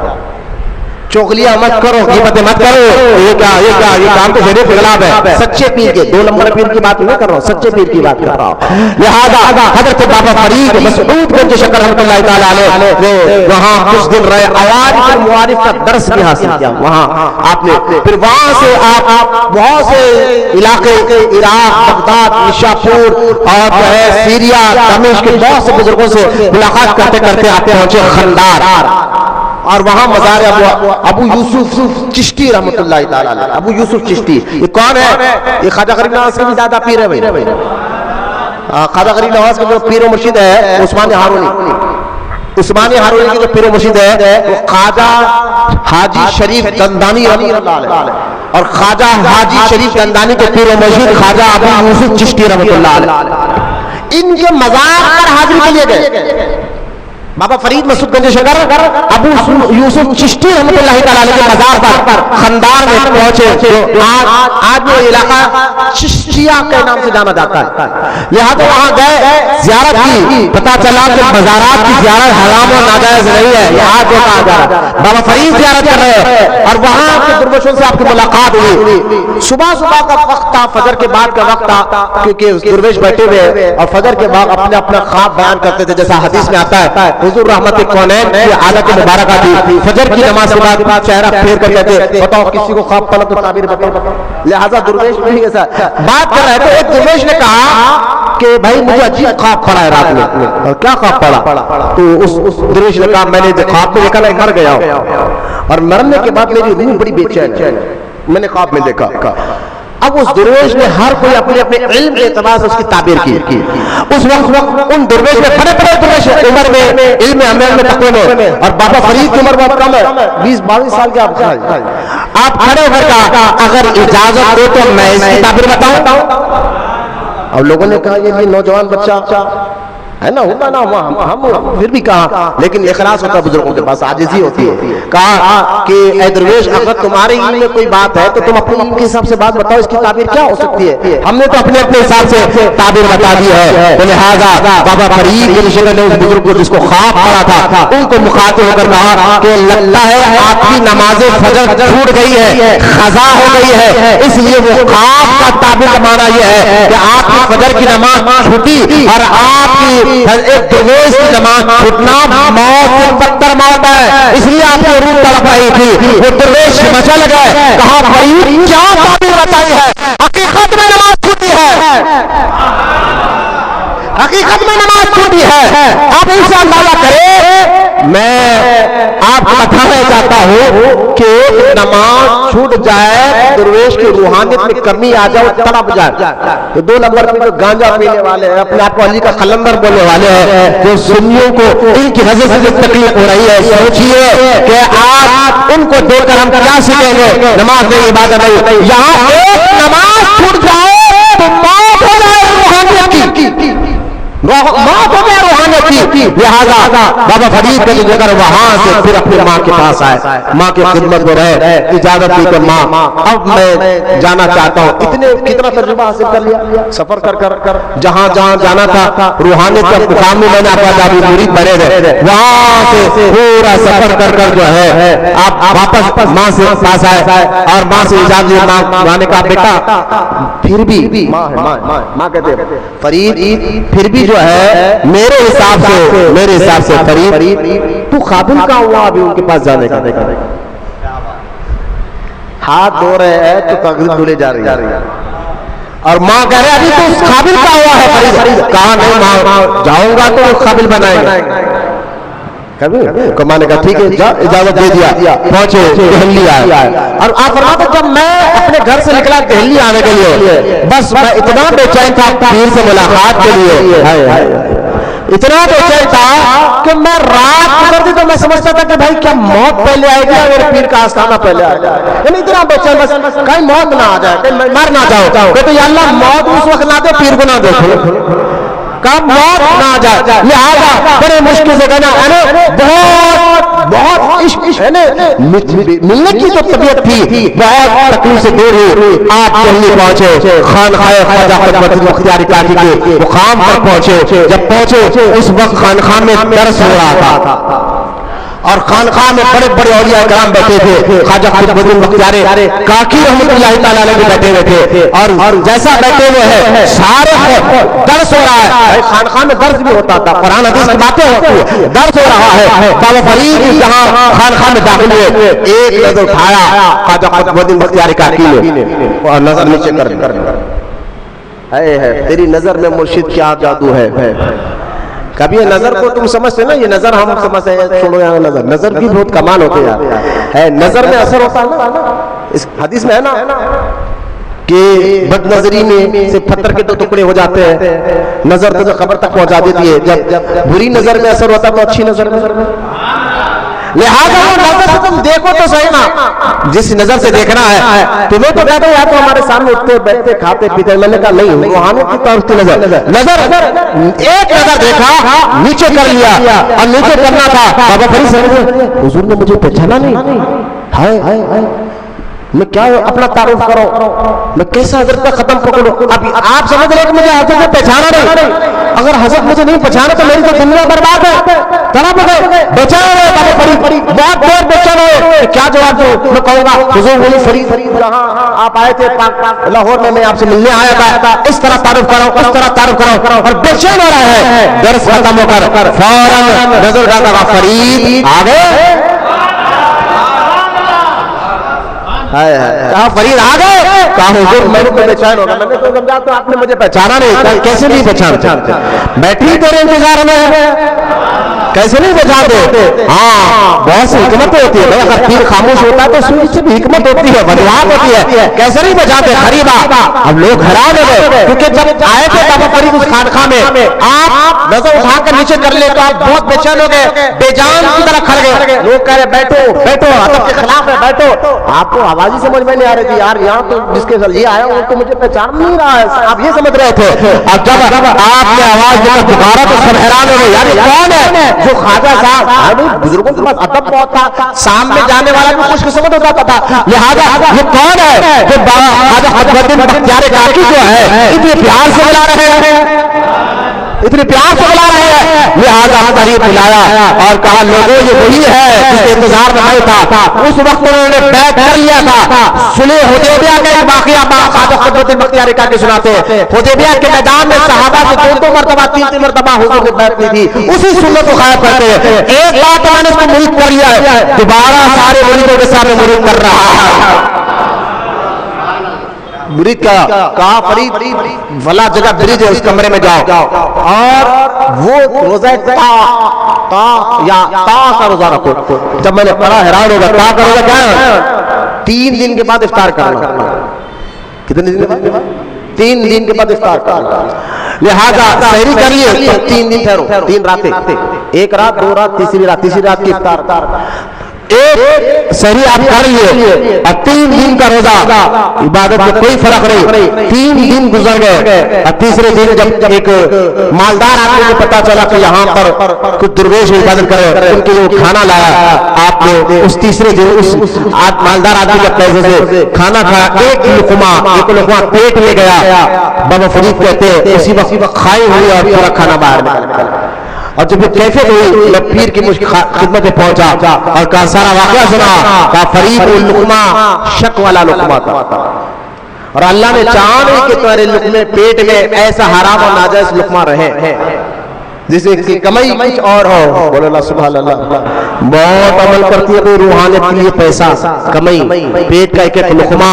S1: چغلیاں مت کرو، غیبتیں مت کرو، یہ کام تو شریعت کے خلاف ہے. سچے پیر کے 2 نمبر پیر کی بات نہیں کر رہا ہوں، سچے پیر کی بات کر رہا ہوں. لہذا حضرت بابا فرید مسعود گنج شکر رحمۃ اللہ تعالی علیہ وہاں کچھ دن رہے، عوارض المعارف کا درس بھی حاصل کیا وہاں آپ نے. پھر وہاں سے آپ بہت سے علاقے عراق، بغداد، نشاپور اور جو ہے سیریا، دمشق کے بہت سے بزرگوں سے ملاقات کرتے کرتے آپ پہنچے خندار، اور وہاں مزار ابو یوسف چشتی رحمۃ اللہ تعالی علیہ. ابو یوسف چشتی یہ کون ہے؟ یہ خواجہ غریب نواز کے بھی زیادہ پیر ہے بھائی. خواجہ غریب نواز کا جو پیر و مرشد ہے عثمان ہارونی، عثمان ہارونی کے جو پیر و مرشد ہے وہ خواجہ حاجی شریف دندانی رحمۃ اللہ علیہ، اور خواجہ حاجی شریف دندانی کے پیر و مرشد خواجہ ابو یوسف چشتی رحمۃ اللہ علیہ. ان کے مزار پر حاضری کے لیے گئے. بابا فرید مسعود گنج شکر ابو یوسف چشتی رحمۃ اللہ تعالی علیہ کے مزار پر خندار میں پہنچے. آج وہ علاقہ چشتیہ کے نام سے جانا جاتا ہے. لہذا وہاں گئے، زیارت کی، پتا چلا کہ مزارات کی زیارت حرام اور ناجائز نہیں ہے. یہ آج وہ کہا جا رہا ہے. بابا فرید زیارت کر رہے ہیں اور وہاں کے درویشوں سے آپ کی ملاقات ہوئی. صبح کا وقت تھا، فجر کے بعد کا وقت تھا، کیونکہ درویش بیٹھے ہوئے اور فجر کے بعد اپنا خواب بیان کرتے تھے، جیسا حدیث میں آتا ہے حضور رحمت کونین کی حالت مبارکہ تھی. فجر کی نماز کے بعد چہرہ پھیر کر کہتے بتاؤ کسی کو خواب پڑا تو تعبیر بتاؤ. لہذا درویش بھی ایسا بات کر رہے تھے. ایک درویش نے کہا کہ بھائی مجھے عجیب خواب پڑا ہے رات میں. اور کیا خواب پڑا؟ تو اس درویش نے کہا میں نے خواب میں دیکھا میں مر گیا ہوں اور مرنے کے بعد میری روح بڑی بے چین ہے، میں نے خواب میں دیکھا. اب اس درویش نے ہر کوئی اپنے علم کے اعتبار سے اس کی تعبیر کی. اس وقت ان درویش میں بڑے درویش عمر میں، علم عمل میں، تقوی میں، اور بابا فرید کی عمر بہت کم ہے، 20-22 سال کے. آپ کھڑے ہو کر کہا اگر اجازت دو تو میں اس کی تعبیر بتاؤں. اور لوگوں نے کہا یہ نوجوان بچہ ہے نا، ہوتا نا، ہم پھر بھی کہا لیکن اخلاص ہوتا بزرگوں کے پاس، عاجزی ہوتی ہے. کہا کہ اے درویش اگر تمہارے علم میں کوئی بات ہے تو تم اپنے علم کے حساب سے بات بتاؤ، اس کی تعبیر کیا ہو سکتی ہے؟ ہم نے تو اپنے حساب سے تعبیر بتا دی ہے. تو لہٰذا بابا فرید نے اس بزرگ کو جس کو خواب پڑا تھا ان کو مخاطب ہو کر کہا کہ لگتا ہے آپ کی نماز فجر چھوٹ گئی ہے، قضا ہو گئی ہے، اس لیے وہ خواب کا تعبیر کا معنی یہ ہے کہ آپ کی فجر کی نماز چھوٹی اور آپ کی ایک درویش کی نماز چھوٹنا موت سے بدتر موت ہے، اس لیے آپ کو روح تڑپ رہی تھی. وہ درویش مچل گئے، کہا بھائی کیا تعبیر بتائی ہے؟ حقیقت میں نماز چھوٹی ہے، حقیقت میں نماز چھوٹی ہے. آپ ان سے اندازہ کریں. میں آپ کو بتانا چاہتا ہوں کہ نماز چھوٹ جائے، درویش کی روحانیت میں کمی آ جائے، تڑپ جائے. تو 2 نمبر پہ جو گانجا پینے والے ہیں، اپنے آپ کو علی کا قلندر بولنے والے ہیں، جو سنیوں کو ان کی وجہ سے جو تکلیف ہو رہی ہے، سوچئے کہ آپ ان کو دیکھ کر ہم کیا سیکھیں گے؟ نماز نہیں، عبادت نہیں. یہاں ایک نماز چھوٹ جائے تو موت ہو جائے روحانیت کی، موت ہو گیا روحانیت کی. لہذا بابا فرید کے جو کر وہاں سے پھر اپنی ماں کے پاس آئے، ماں کی خدمت میں رہے، اجازت دی کہ ماں اب میں جانا چاہتا ہوں. کتنا تجربہ حاصل کر لیا سفر کر جہاں جانا تھا. روحانیت کا مقام میں نے اپنا جابی مرید بنے رہے، وہاں سے پورا سفر کر جو ہے آپ واپس ماں سے پاس آئے اور ماں سے اجازت دی. ماں نے کہا بیٹا پھر بھی ماں کہتے فرید پھر بھی جو ہے میرے حساب سے فرید تو قابل کا ہوا ابھی ان کے پاس جانے کا. ہاتھ دھو رہے ہیں تو تقریر دھلے جا رہی ہے اور ماں کہہ رہے ابھی تو اس قابل کا ہوا ہے فرید. کہا نہیں ماں جاؤں گا تو قابل بنائیں گے. ماں نے کہا ٹھیک ہے جا، اجازت دے دیا. پہنچے دہلی آئے اور آپ فرماتے جب میں اپنے گھر سے نکلا دہلی آنے کے لیے بس میں اتنا بے چین تھا پیر سے ملاقات کے لیے، اتنا بے چین تھا کہ میں رات گزرتی تو میں سمجھتا تھا کہ بھائی کیا موت پہلے آئے گی یا میرے پیر کا آستانہ پہلے آئے گا. یعنی اتنا بے چین بس کہیں موت نہ آ جائے، کہیں مر نہ جاؤ. کہتے یا اللہ موت اس وقت نہ دے پیر کو نہ دیکھو، کب موت نہ آ جائے. لہذا بڑے مشکل سے کہنا بہت عشق ہے نا، ملنے کی جو طبیعت تھی بہت تکلیف سے دور ہوئی. آپ دہلی پہنچے، خانقاہ خواجہ قدوت مختار کاکی کے مقام پر پہنچے. جب پہنچے اس وقت خانقاہ میں درس ہو رہا تھا. اور خانقاہ میں بڑے بڑے اولیاء کرام بیٹھے تھے. خواجہ قطب الدین بختیار کاکی رحمۃ اللہ تعالیٰ علیہ بھی بیٹھے ہوئے تھے. اور جیسا بیٹھے ہوئے ہیں سارے درس ہو رہا ہے. خانقاہ میں درس بھی ہوتا تھا, قرآن حدیث کی باتیں ہوتی ہے, درس ہو رہا ہے. بابا فرید جہاں خانقاہ میں داخل ہوئے, ایک نظر اٹھایا خواجہ قطب الدین بختیار کاکی نے اور نظر نیچے کر تیری نظر میں مرشد کیا جادو ہے. کبھی یہ نظر کو تم سمجھتے نا, یہ نظر ہم سمجھتے ہیں چھوڑو یہاں نظر کی بہت کمال ہوتے ہیں ہے. نظر میں اثر ہوتا ہے نا, اس حدیث میں ہے نا کہ بد نظری میں سے پتھر کے 2 ٹکڑے ہو جاتے ہیں, نظر تو قبر تک پہنچا دیتی ہے. جب بری نظر میں اثر ہوتا ہے تو اچھی نظر میں, لہٰذا وہ نظر سے تم دیکھو تو صحیح نا, جس نظر سے دیکھنا ہے. تمہیں تو کہتے ہیں یا تو ہمارے سامنے اٹھتے بیٹھتے کھاتے پیتے, میں نے کہا نہیں, روحانیت کی طرف کی نظر ایک نظر دیکھا نیچے کر لیا, اور نیچے کرنا تھا. بابا فرید صاحب حضور نے مجھے پہچانا نہیں, ہائے میں کیا اپنا تعارف کروں, میں کیسا حضرت کا ختم پکڑوں. ابھی آپ سمجھ رہے کہ مجھے حضرت نے پہچانا نہیں, اگر حضرت مجھے نہیں پہچانا تو میری تو دنیا برباد ہے. طرف بچا رہے بابا فرید, بہت دیر بچا رہے, کیا جواب دوں؟ میں کہوں گا حضور وہی فرید ہاں آپ آئے تھے لاہور میں آپ سے ملنے آیا تھا, اس طرح تعارف کراؤ, اس طرح تعارف کراؤ, اور بے چین ہو رہا ہے. درس ختم ہو کر فوراً نظر ڈالا فرید آگے, کہا فرید آ گئے, کہا حضور میں نے تو بے چین ہوگا, میں نے تو سمجھا تو آپ نے مجھے پہچانا نہیں. کیسے نہیں پہچانتے, بیٹھی تیرے انتظار میں, کیسے نہیں پہچانتے؟ ہاں بہت سی حکمت ہوتی ہے بھائی, اگر پیر خاموش ہوتا ہے تو اس سے بھی حکمت ہوتی ہے, وجوہات ہوتی ہے. کیسے نہیں پہچانتے غریبا؟ اب لوگ حیران ہو گئے, کیونکہ جب آئے تھے بابا فرید اس خانقاہ میں, آپ نظر اٹھا کر نیچے کر لے تو آپ بہت بے چین ہو گئے, بے جان کی طرح کھڑ گئے. لوگ کہہ رہے بیٹھو بیٹھو, ادب کے خلاف ہے بیٹھو. آپ کو آواز ہی سمجھ میں نہیں آ رہی تھی, یار یہاں تو جس کے یہ آیا وہ تو مجھے پہچان نہیں رہا ہے, آپ یہ سمجھ رہے تھے. اور جب آپ نے آواز دے کر پکارا تو سب حیران ہو گئے, یار یہ کون ہے؟ جو خواجہ صاحب بزرگوں کے پاس ادب بہت تھا, سامنے جانے والا بھی خوش قسمت ہوتا تھا. لہٰذا یہ کون ہے جو خواجہ قطب الدین بختیار کاکی جو ہے اتنے پیار سے بلا رہے ہیں, اتنے پیار سے بلا رہے ہیں. لہٰذا قریب بلایا اور کہا لوگوں یہ وہی ہے جس کے انتظار میں نہیں تھا. اس وقت انہوں نے بیعت کر لیا تھا. صلح حدیبیہ کا ایک واقعہ خواجہ قطب الدین بختیار کاکی سناتے ہیں. حدیبیہ کے میدان میں صحابہ سے 2 مرتبہ 3 مرتبہ حضور نے بیعت کی تھی. اسی سنت کو قائم کرتے ہیں. ایک بات میں نے اس کو مرید کر لیا ہے, دوبارہ سارے مریدوں کے سامنے مرید کر رہا ہے. مرید کا کہا فرید فلاں جگہ برج ہے, اس کمرے میں جاؤ اور وہ روزہ تا کا روزہ رکھو. جب میں نے پڑھا حیران ہوگا, تا کا روزہ کیا ہے؟ 3 دن کے بعد افطار کرنا. کتنے دن کے بعد؟ 3 دن کے بعد افطار کرنا. لہذا سحری کر لیے تو 3 دن ٹھہرو, 3 راتیں, 1 رات 2 رات تیسری رات کی افطار. ایک سحری آپ کر لیے اور 3 دن کا روزہ, عبادت میں کوئی فرق نہیں. 3 دن گزر گئے اور تیسرے دن جب ایک مالدار آدمی کو پتا چلا کہ یہاں پر کچھ درویش عبادت کرے, ان کے لیے کھانا لایا, آپ نے اس تیسرے دن اس مالدار آدمی کے پیسے سے کھانا کھایا. ایک لقمہ پیٹ میں گیا. بابا فرید کہتے ہیں اسی وقت کھائی ہوئی اور پورا کھانا باہر نکل. اور جب یہ کیفیت ہوئی میں پیر کی خدمت میں پہنچا اور کہا سارا واقعہ سنا. کہا فرید وہ لقمہ شک والا لقمہ تھا, اور اللہ نے چاہا نہیں کہ تمہارے لقمے پیٹ میں ایسا حرام اور ناجائز لقمہ رہے جسے کی کمائی کچھ اور ہو. بولو اللہ سبحان اللہ. بہت عمل کرتی ہے روحانیت کے لیے پیسہ کمائی, پیٹ کا ایک لقمہ.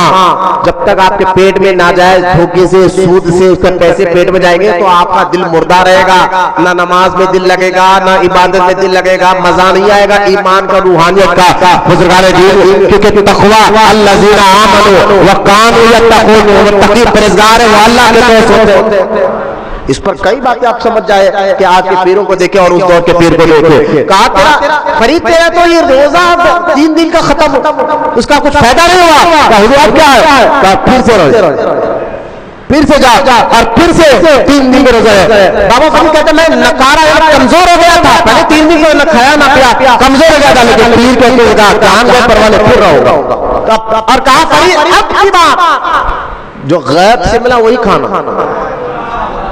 S1: جب تک آپ کے پیٹ میں ناجائز دھوکے سے سود سے اس کا پیسے پیٹ میں جائیں گے تو آپ کا دل مردہ رہے گا, نہ نماز میں دل لگے گا, نہ عبادت میں دل لگے گا, مزہ نہیں آئے گا ایمان کا روحانیت کا. بزرگان دین کیونکہ تقویٰ الذین آمنوا وکانوا یتقون, متقی پرہیزگار ہیں وہ اللہ کے دوست ہوتے ہیں. اس پر کئی باتیں آپ سمجھ جائے کہ آج کے پیروں کو دیکھیں اور اس دور کے پیر کو دیکھیں. کہا فرید تیرا تو یہ روزہ 3 دن کا ختم ہو, اس کا کچھ فائدہ نہیں ہوا. کہا حضور اب کیا ہے؟ کہا پھر سے جا اور پھر سے 3 دن کا روزہ ہے. بابا فرید کہتے میں نکارا کمزور ہو گیا تھا, پہلے 3 دن کو نہ کھایا نہ پیا, کمزور ہو گیا تھا, لیکن پیر کہتے ہیں کان گئے پروانے پھر رہا ہوگا. اور کہا فرید اب کی بات جو غیب سے ملا وہی کھانا.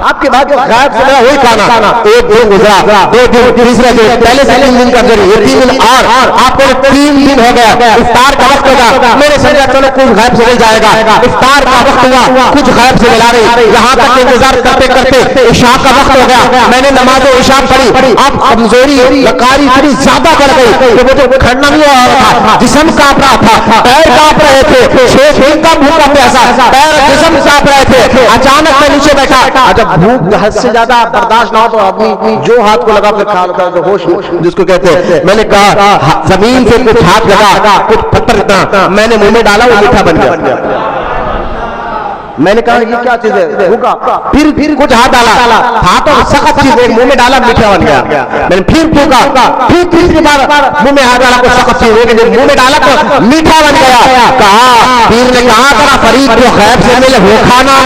S1: آپ کے بعد غائب سے میرا وہی کھانا، ایک دن گزرا، دو دن، تیسرا دن، پہلے سے 3 دن کا گزری، یہ 3 دن اور آپ کو 3 دن ہو گیا، افطار کا وقت ہوگا، میں نے سمجھا چلو کچھ غائب سے مل جائے گا، افطار کا وقت ہوا، کچھ غائب سے ملا رہی، یہاں تک انتظار کرتے کرتے عشاء کا وقت ہو گیا، میں نے نماز عشاء پڑھی، اب کمزوری لکاری اتنی زیادہ بڑھ گئی کہ مجھے کھڑنا نہیں ہو رہا تھا، جسم کانپ رہا تھا، پیر کانپ رہے تھے، 6 دن کا بھوکا پیاسا، پیر جسم کانپ رہے تھے، اچانک میں نیچے بیٹھا، جب بھوک حد سے زیادہ برداشت نہ ہو تو آدمی جو ہاتھ کو لگا پھر کھا لیتا ہے، ہوش جس کو کہتے ہیں، میں نے کہا زمین سے کچھ ہاتھ لگا، کچھ پتھر اتنا میں نے منہ میں ڈالا، وہ میٹھا بن گیا، میں نے کہا یہ کیا چیز ہے، بھوکا، پھر کچھ ہاتھ ڈالا، ہاتھوں سخت چیز منہ میں ڈالا، میٹھا بن گیا، میں نے پھر بھوکا، پھر تیسری بار منہ میں ہاتھ ڈالا، کوئی سخت چیز منہ میں ڈالا تو میٹھا بن گیا، کہا پیر نے کہا کرا فرید کو غیب سے ملے وہ کھانا،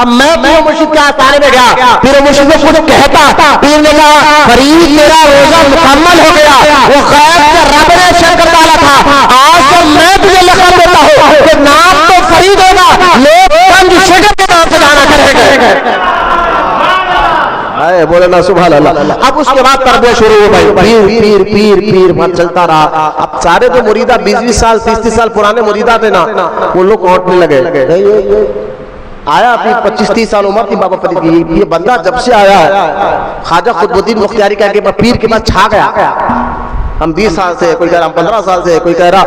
S1: اب میں پیر مرشد کے آستانے میں گیا، پیر مرشد کو کچھ کہتا، پیر نے کہا فرید تیرا روزہ مکمل ہو گیا، وہ غیب سے رب نے شک کر ڈالا تھا، آج تو میں تجھے لقب دیتا ہوں کہ نام تو فرید ہوگا، لوگ گنج شکر کے نام سے جانا کریں گے، بولے نا سبحان اللہ۔ اب اس کے بعد تربیت شروع ہو گئی، پیر پیر پیر پیر بات چلتا رہا، اب سارے تو مریدہ 20 سال 30 سال پرانے مریدہ تھے نا، وہ لوگ اونٹنے لگے، آیا اپنی 25-30 سال عمر تھی بابا فرید کی، یہ بندہ جب سے آیا ہے خواجہ قطب الدین بختیاری کا کہ پیر کے پاس چھا گیا، ہم 20 سال سے، کوئی کہہ رہا ہم 15 سال سے، کوئی کہہ رہا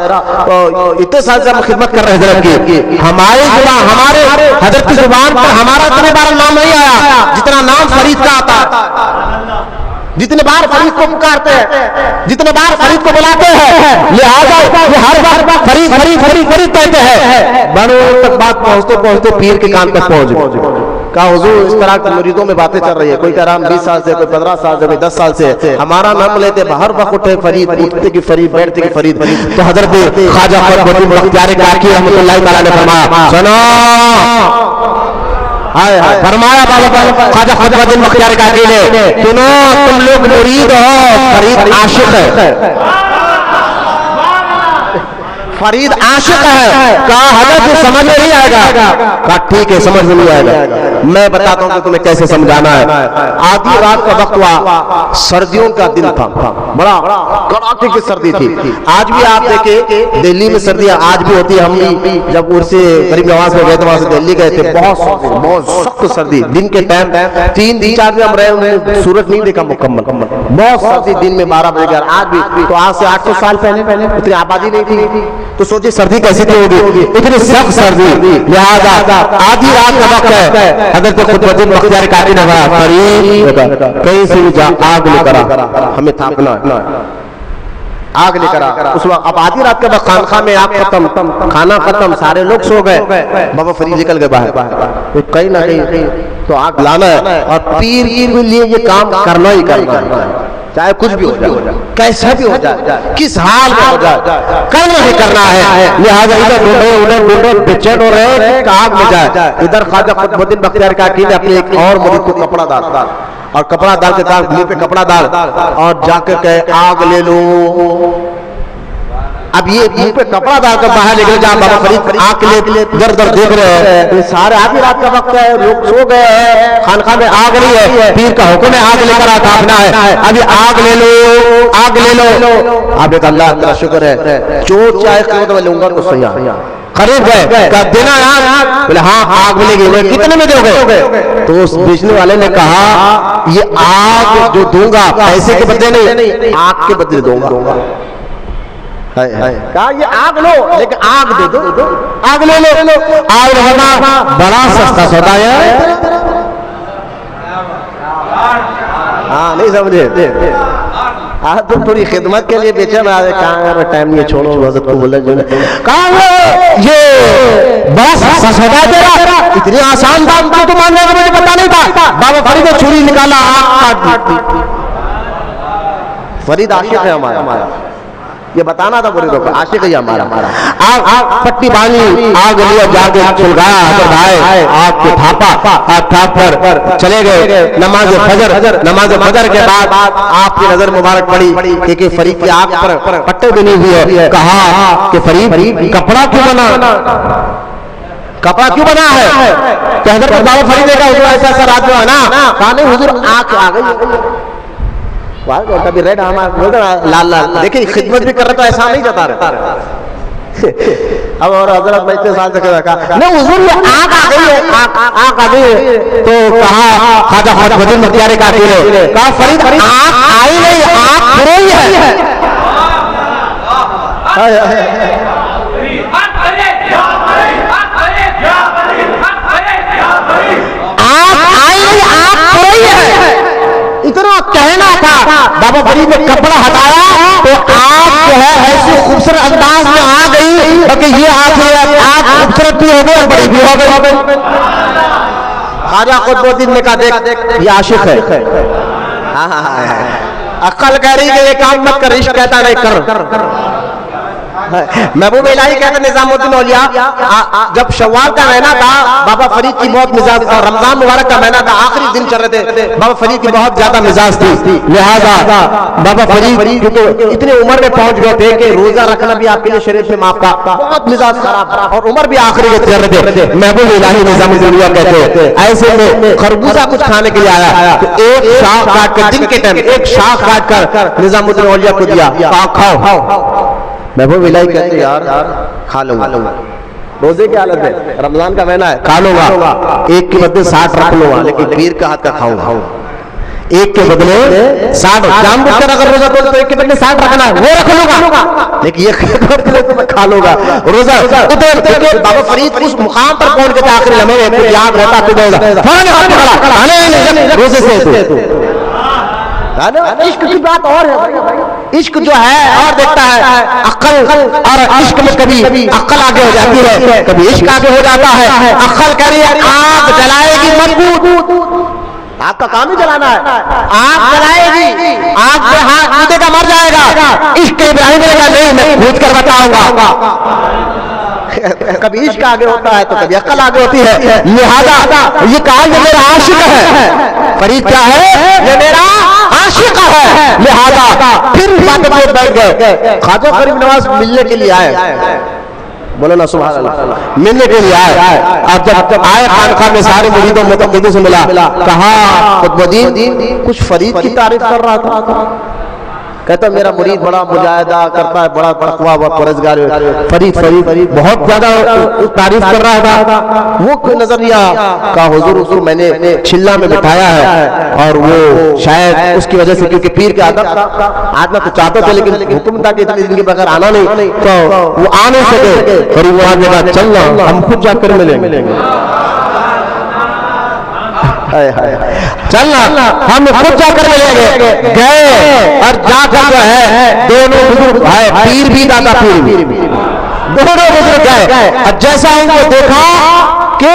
S1: اتنے سال سے ہم خدمت کر رہے ہیں حضرت کی، ہمارے حضرت کی زبان پر ہمارا اتنے بار نام نہیں آیا جتنا نام فرید کا آتا ہے، جتنے بار فرید کو پکارتے ہیں، جتنے بار فرید کو بلاتے ہیں، لہذا یہ ہر بار فرید فرید فرید فرید کہتے ہیں، بڑوں تک بات پہنچتے پہنچتے پیر کے کان تک پہنچ گئے، کہا حضور اس طرح کے مریدوں میں باتیں چل رہی ہے، کوئی کہہ رہا ہم 20 سال سے، کوئی 15 سال سے، کوئی 10 سال سے، ہمارا نام لیتے ہر وقت اٹھے فرید، اٹھتے کی فرید، بیٹھتے کی فرید، تو حضرت خواجہ قطب الدین بختیاری کاکی رحمۃ اللہ تعالیٰ نے فرمایا، سنو فرمایا بابا خواجہ قطب الدین بختیاری کاکی نے، سنو تم لوگ مرید ہو، فرید عاشق ہے، فرید عاشق ہے، کہا حضرت سمجھ میں نہیں آئے گا، کہا ٹھیک ہے سمجھ میں نہیں آئے گا، میں بتاتا ہوں کہ تمہیں کیسے سمجھانا ہے، آدھی رات کا وقت ہوا، سردیوں کا دن تھا، بڑا کڑاکے کی سردی تھی، آج بھی آپ دیکھیں دہلی میں سردیاں آج بھی ہوتی ہے، ہم بھی جب عرس غریب نواز میں گئے تھے وہاں سے دہلی گئے تھے، بہت سخت سردی، دن کے ٹائم 3 دن 4 دن ہم رہے، انہیں سورج نہیں دیکھا مکمل، بہت سردی، دن میں 12 بجے گئے، آج بھی، تو آج سے 800 سال پہلے اتنی آبادی نہیں تھی، تو سوچے سردی کیسی ہوگی، اتنی سخت سردی، لہذا آدھی رات کا وقت ہے، حضرت قطب الدین بختیاری کاکی نے کہا فرید کہیں سے بھی جا، آگ لے کر ہمیں تھاپنا ہے، آگ لے کر اس وقت، اب آدھی رات کے بعد خانقاہ میں آگ ختم، کھانا ختم، سارے لوگ سو گئے، بابا فرید نکل گئے باہر، کہیں نہ کہیں تو آگ لانا ہے، اور پیر کے لیے یہ کام کرنا ہی کرنا ہے، چاہے کچھ بھی ہو جائے، کیسا بھی ہو جائے، کس حال میں ہو جائے، کرنا ہی کرنا ہے، لہذا ادھر ڈھونڈے بے چین ہو رہے ہیں کہ آگ میں جائے، ادھر خواجہ قطب الدین بختیاری کاکی نے اپنے ایک اور مرید کو کپڑا ڈالا، اور کپڑا ڈال کے کہا منہ پہ کپڑا ڈال، اور جا کے کہے آگ لے لو، اب یہ منہ پہ کپڑا ڈال کر باہر نکل جا، بابا فرید آگ لے در در دیکھ رہے ہیں، سارے آدھی رات کا وقت ہے، لوگ سو گئے ہیں، خانقاہ میں آگ نہیں ہے، پیر کا حکم ہے آگ لے کر آنا ہے، ابھی آگ لے لو، آگ لے لو، آپ نے کہا اللہ تیرا شکر ہے، جو چاہے قیمت میں لوں گا تو صحیح، قریب گئے، کہا دینا یار، بولے ہاں آگ ملے گی، کتنے میں دو گے، تو اس بیچنے والے نے کہا یہ آگ جو دوں گا پیسے کے بدلے نہیں، آگ کے بدلے دوں گا، کہا یہ آگ لو لیکن آگ دے دو، آگ لے لو، آگ رہنا بڑا سستا سودا ہے، ہاں نہیں سمجھے، تم تھوڑی خدمت کے لیے بیچے میں آگے کہاں ٹائم نہیں چھوڑو، حضرت کو بولے جو کہاں یہ بڑا سستا سودا ہے تیرا، اتنی آسان دام تو ماننے کا مجھے پتا نہیں تھا، بابا فرید نے چھری نکالا، آگ کاٹ دی، فرید عاشق ہے ہمارا، یہ بتانا تھا مریدوں کو، عاشق ہے ہمارا، آگ پٹی باندھی، آگ لیا جا کے چھلگایا، حضرت آئے، آگ کو تھاپا، تھاپ پر چلے گئے، نماز فجر کے بعد آپ کی نظر مبارک پڑی کہ فرید کی آگ پر پٹے بنی ہوئی ہے، کہا کہ فرید کپڑا کیوں بنا، کپڑا کیوں بنا ہے؟ کہ حضرت بابا فرید کا حضور ایسا ایسا رات میں ہے نا، کہا نہیں حضور آنکھ آ گئی، کبھی ریڈ لال لال، دیکھیں خدمت بھی کر رہے تو ایسا نہیں جتا رہے. اب اور حضرت میں اتنے سال سے کہا نہیں حضور یہ آنکھ آ گئی ہے، آنکھ آ گئی ہے. تو کہا خواجہ خواجہ بدر مختار کافی ہے، کہا فرید آنکھ آئی نہیں، آنکھ پھروئی ہے. اتنا کہنا تھا، بابا فرید نے کپڑا ہٹایا تو آنکھ جو ہے ایسے خوبصورت انداز میں آ گئی کہ یہ آنکھ خوبصورت بھی ہو گئی اور بڑی بھی ہو گئی. خواجہ قطب الدین نے کہا دیکھ یہ عاشق ہے. عقل کہہ رہی کہ یہ کام مت کر، عشق کہتا نہیں کر. محبوب الہی کہتے نظام الدین اولیاء جب شوال کا مہینہ تھا، بابا فرید کی بہت مزاج، اور رمضان مبارک کا مہینہ تھا، آخری دن چل رہے تھے، بابا فرید کی بہت زیادہ مزاج تھی. لہذا بابا فرید کیونکہ اتنے عمر میں پہنچ گئے تھے کہ روزہ رکھنا بھی آپ کے لیے شریعت میں معاف تھا، بہت مزاج خراب اور عمر بھی آخری میں چل رہے تھے. محبوب الہی نظام الدین اولیاء کہتے ایسے میں خربوزہ کچھ کھانے کے لیے آیا تو ایک شاخ کاٹ کر، دن کے ٹائم ایک شاخ کاٹ کر نظام الدین اولیاء کو دیا، کھاؤ. محبوب الہی کہتے یار کھا لوں گا، روزے کی حالت ہے، رمضان کا مہینہ ہے، کھا لوں گا، ایک کے بدلے 60 رکھ لوں گا، لیکن پیر کا ہاتھ کا کھاؤں گا. ایک کے بدلے 60، جان بوجھ کر اگر روزہ تو ایک کے بدلے 60 رکھنا ہے وہ رکھ لوں گا، لیکن یہ کھا لوں گا روزہ. بابا فرید اس مقام پر پہنچ گئے تھے آخری لمحے میں، یاد رہتا روزے سے. عشق کی بات اور ہے، عشق جو ہے اور دیکھتا ہے، عقل اور عشق میں کبھی عقل آگے ہو جاتی ہے، کبھی عشق آگے ہو جاتا ہے. عقل کہہ رہی ہے آگ جلائے گی مضبوط، آپ کا کام ہی جلانا ہے، آگ جلائے گی، آگ پہ ہاتھ کودے گا مر جائے گا. عشق ابراہیم نے کہا نہیں میں کھود کر بتاؤں گا. کبھی عشق آگے ہوتا ہے تو کبھی عقل آگے ہوتی ہے. لہذا یہ کہا یہ میرا عاشق ہے، فرید کیا ہے؟ یہ میرا عاشق ہے. لہذا پھر بات بات بیٹھ گئے. خواجہ فرید نواز ملنے کے لیے آئے، بولو نا سبحان اللہ، ملنے کے لیے آئے. اب جب آئے خانقاہ میں سارے مریدوں متقدوں سے ملا، کہا قطب الدین کچھ فرید کی تعریف کر رہا تھا، کہتا میرا مرید بڑا مجاہدہ کرتا ہے، بڑا تقویٰ و پرہیزگار ہے. فرید بہت زیادہ تعریف کر رہا تھا. وہ نظریہ کا حضور میں نے چلہ میں بٹھایا ہے، اور وہ شاید اس کی وجہ سے کیونکہ پیر کے عادت تھا، آنا تو چاہتے تھے لیکن حکم تھا کہ اتنے دن کے بغیر آنا نہیں، تو وہ آ نہیں سکے. اور وہ آج کہا چلنا ہم خود جا کر ملیں گے، چلنا ہم خود جا کر ملیں گے. گئے اور جا کر جو ہے دونوں بزرگ پیر بھی دادا پیر بھی دونوں بزرگ گئے، اور جیسا ان کو دیکھا کہ